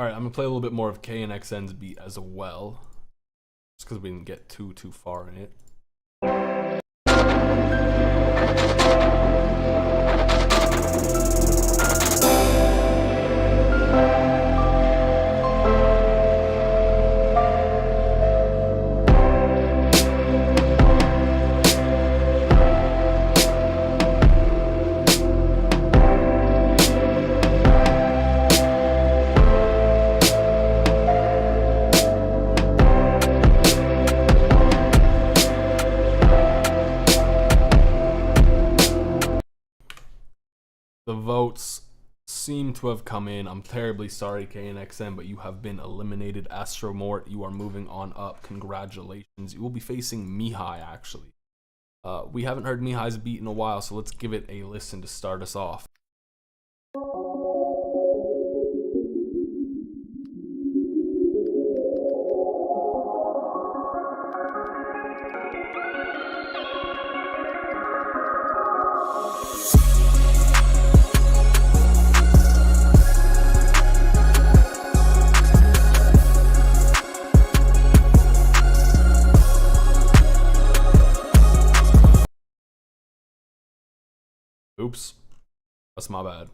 [SPEAKER 17] Alright, I'm gonna play a little bit more of KNXN's beat as well. Just because we didn't get too far in it. The votes seem to have come in. I'm terribly sorry, KNXN, but you have been eliminated. Astromort, you are moving on up. Congratulations. You will be facing Mihai, actually. We haven't heard Mihai's beat in a while, so let's give it a listen to start us off. Oops. That's my bad.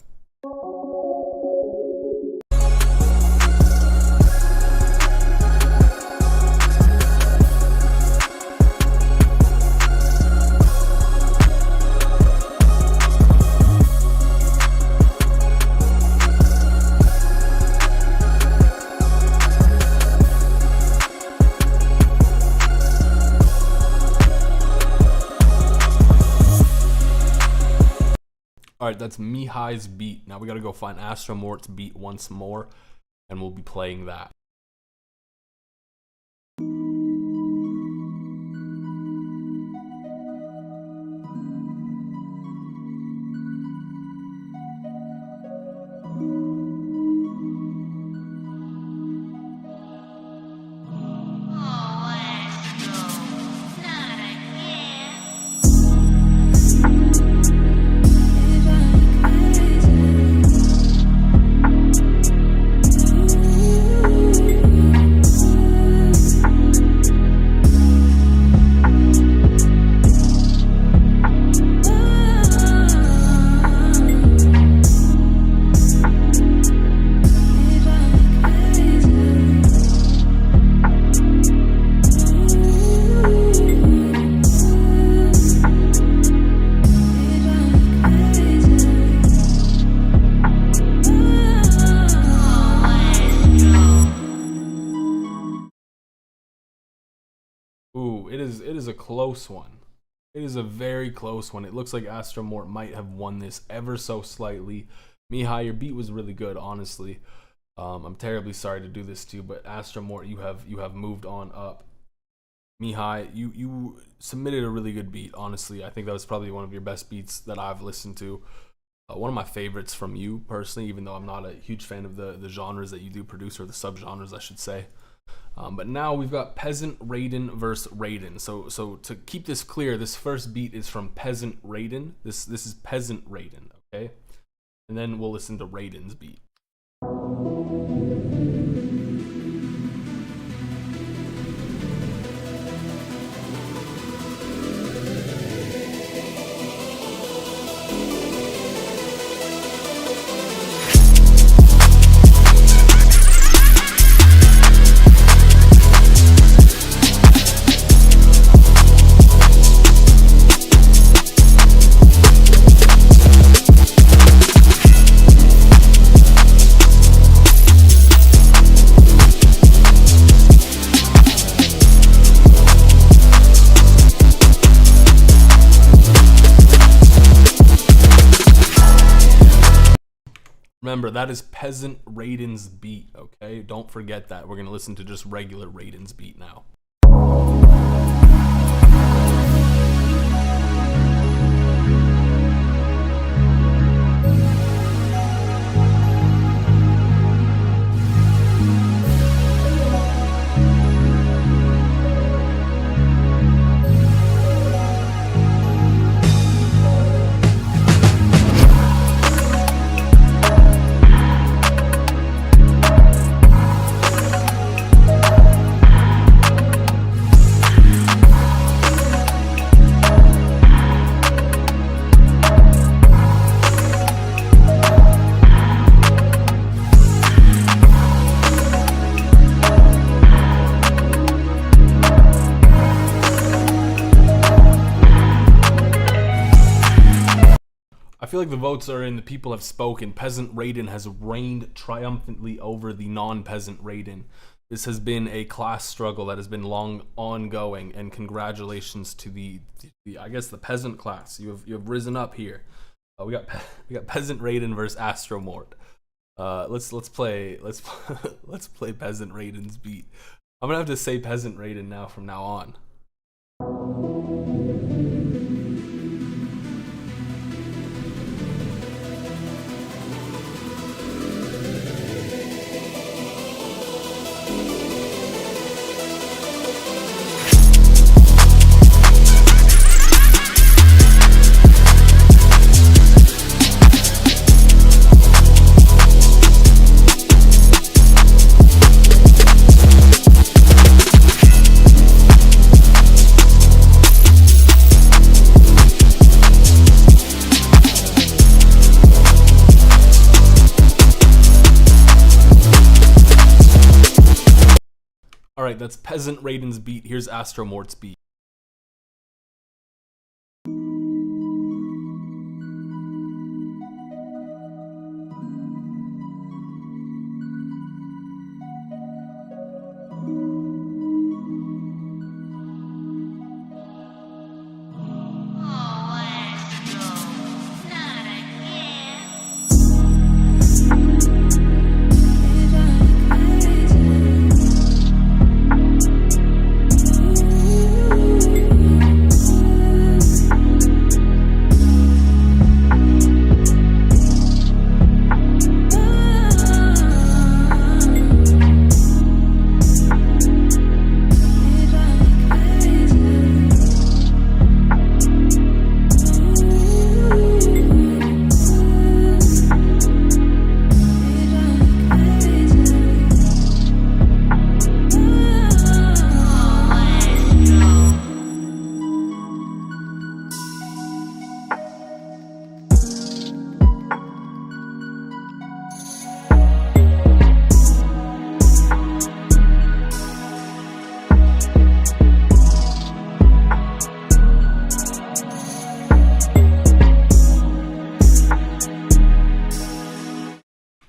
[SPEAKER 17] Alright, that's Mihai's beat. Now we gotta go find Astromort's beat once more, and we'll be playing that. is a close one. It is a very close one. It looks like Astromort might have won this ever so slightly. Mihai, your beat was really good, honestly. I'm terribly sorry to do this to you, but Astromort, you have moved on up. Mihai, you submitted a really good beat, honestly. I think that was probably one of your best beats that I've listened to. One of my favorites from you, personally, even though I'm not a huge fan of the genres that you do produce, or the subgenres, I should say. But now we've got Peasant Raiden versus Raiden. So to keep this clear, this first beat is from Peasant Raiden. This is Peasant Raiden, okay? And then we'll listen to Raiden's beat. Remember, that is Peasant Raiden's beat, okay? Don't forget that. We're going to listen to just regular Raiden's beat now. I feel like the votes are in. The people have spoken. Peasant Raiden has reigned triumphantly over the non-Peasant Raiden. This has been a class struggle that has been long ongoing, and congratulations to the I guess the peasant class. You have risen up here. We got Peasant Raiden versus Astromort. Let's play Peasant Raiden's beat. I'm gonna have to say Peasant Raiden now from now on. Alright, that's Peasant Raiden's beat. Here's Astromort's beat.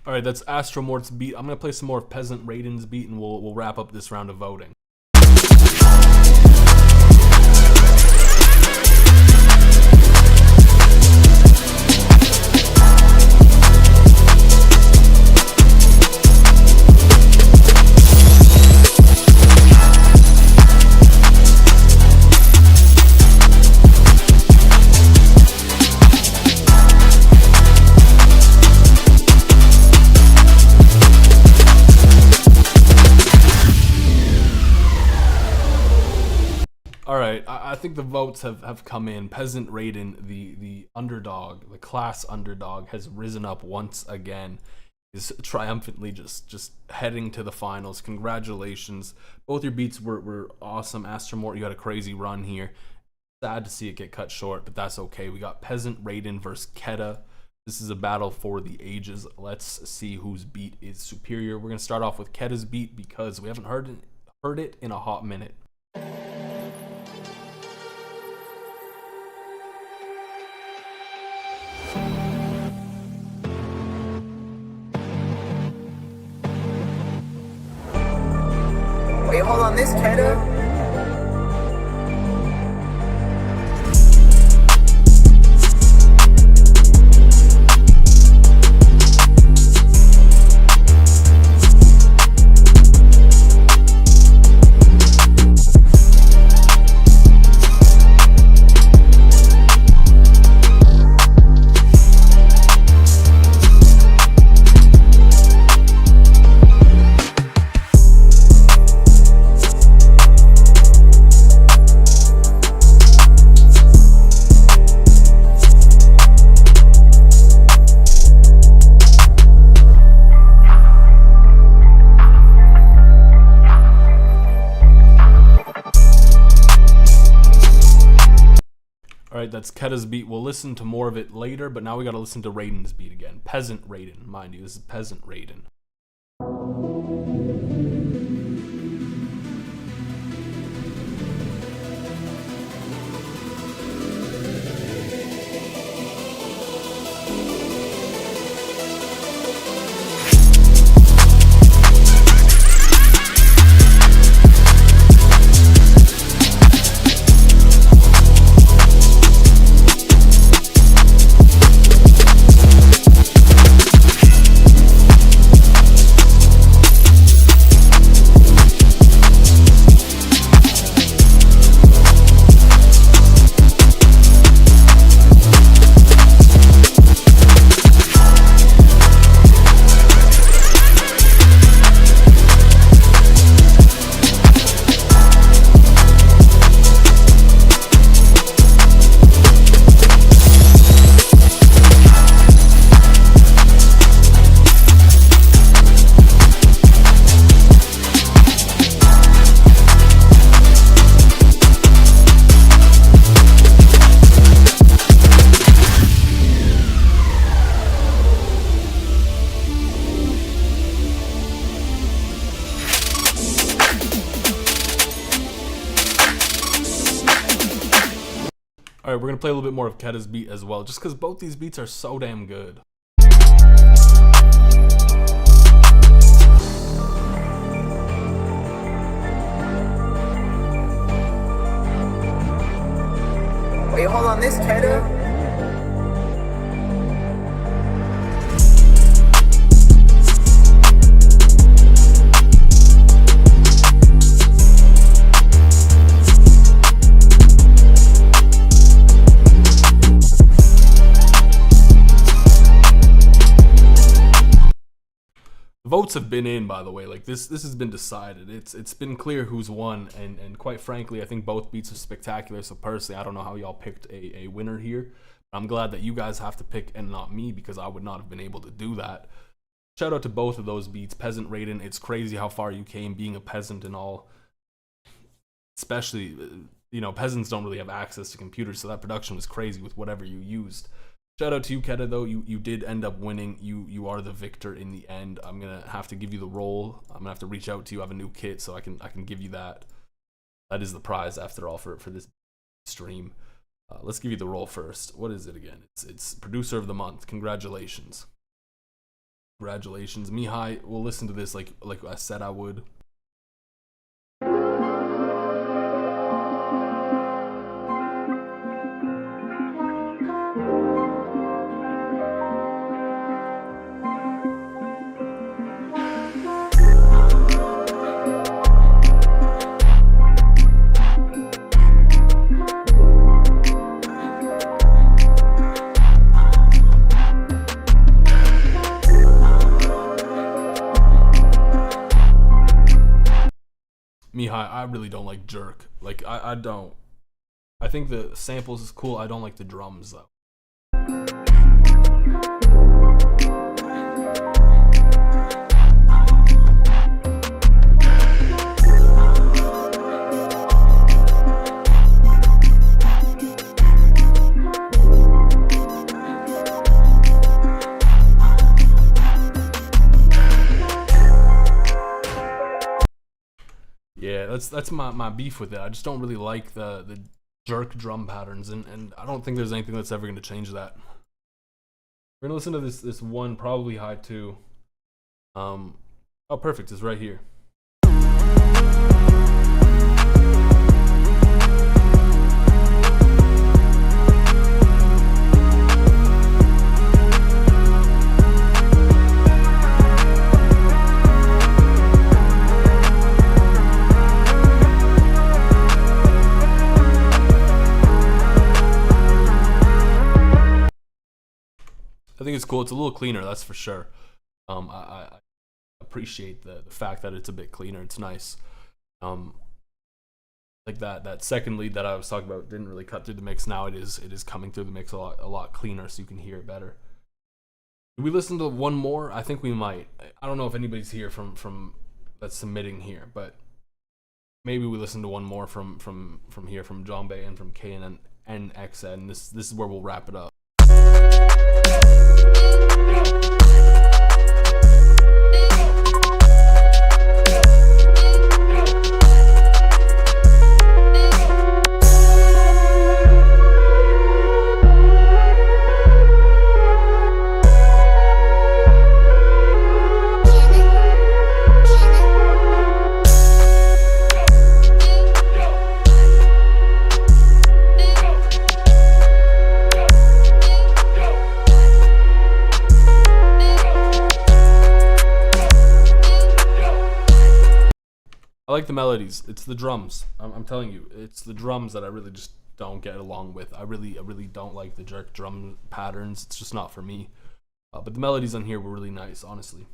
[SPEAKER 17] Alright, that's Astromort's beat. I'm going to play some more of Peasant Raiden's beat, and we'll wrap up this round of voting. I think the votes have come in. Peasant Raiden, the underdog, the class underdog, has risen up once again. Is triumphantly just heading to the finals. Congratulations. Both your beats were awesome. Astromort, you had a crazy run here. Sad to see it get cut short, but that's okay. We got Peasant Raiden versus Keta. This is a battle for the ages. Let's see whose beat is superior. We're going to start off with Keta's beat because we haven't heard it in a hot minute.
[SPEAKER 18] Wait, hold on, this Keta?
[SPEAKER 17] Alright, that's Keta's beat. We'll listen to more of it later, but now we gotta listen to Raiden's beat again. Peasant Raiden, mind you, this is Peasant Raiden. Alright, we're gonna play a little bit more of Keta's beat as well, just because both these beats are so damn good.
[SPEAKER 18] Wait, hold on, this Keta?
[SPEAKER 17] Votes have been in, by the way. Like this has been decided. It's been clear who's won, and quite frankly, I think both beats are spectacular. So personally, I don't know how y'all picked a winner here. I'm glad that you guys have to pick and not me, because I would not have been able to do that. Shout out to both of those beats. Peasant Raiden, it's crazy how far you came being a peasant and all. Especially, you know, peasants don't really have access to computers, so that production was crazy with whatever you used. Shout out to you, Keta, though. You did end up winning. You are the victor in the end. I'm gonna have to give you the role. I'm gonna have to reach out to you. I have a new kit, so I can give you that. That is the prize, after all, for this stream. Let's give you the role first. What is it again? It's producer of the month. Congratulations. Congratulations, Mihai. We'll listen to this like I said I would. Mihai, I really don't like Jerk. Like, I don't. I think the samples is cool. I don't like the drums though. Yeah, that's my beef with it. I just don't really like the jerk drum patterns, and I don't think there's anything that's ever gonna change that. We're gonna listen to this one, probably high two. Oh, perfect, it's right here. I think it's cool. It's a little cleaner, that's for sure. I appreciate the fact that it's a bit cleaner. It's nice. Like that second lead that I was talking about didn't really cut through the mix. Now it is coming through the mix a lot cleaner, so you can hear it better. Did we listen to one more? I think we might. I don't know if anybody's here from that's submitting here, but maybe we listen to one more from here, from John Bay and from KN and XN. This is where we'll wrap it up. I like the melodies. It's the drums. I'm telling you, it's the drums that I really just don't get along with. I really don't like the jerk drum patterns. It's just not for me. But the melodies on here were really nice, honestly.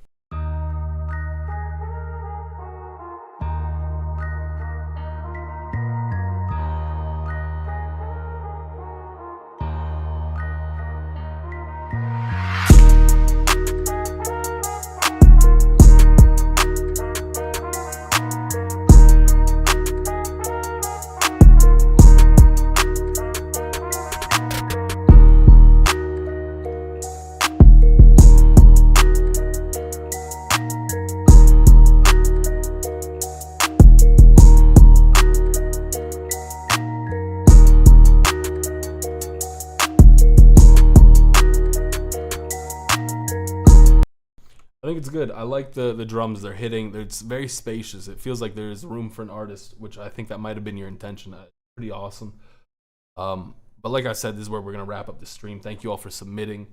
[SPEAKER 17] I think it's good. I like the drums they're hitting. It's very spacious. It feels like there's room for an artist, which I think that might have been your intention. Pretty awesome. But like I said, this is where we're going to wrap up the stream. Thank you all for submitting.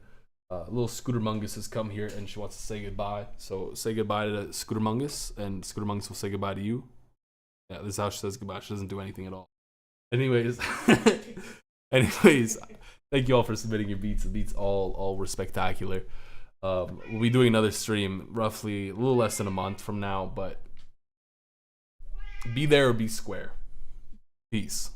[SPEAKER 17] Little Scooter Mungus has come here and she wants to say goodbye. So say goodbye to Scooter Mungus, and Scooter Mungus will say goodbye to you. Yeah, this is how she says goodbye. She doesn't do anything at all. Anyways, thank you all for submitting your beats. The beats all were spectacular. We'll be doing another stream roughly a little less than a month from now, but be there or be square. Peace.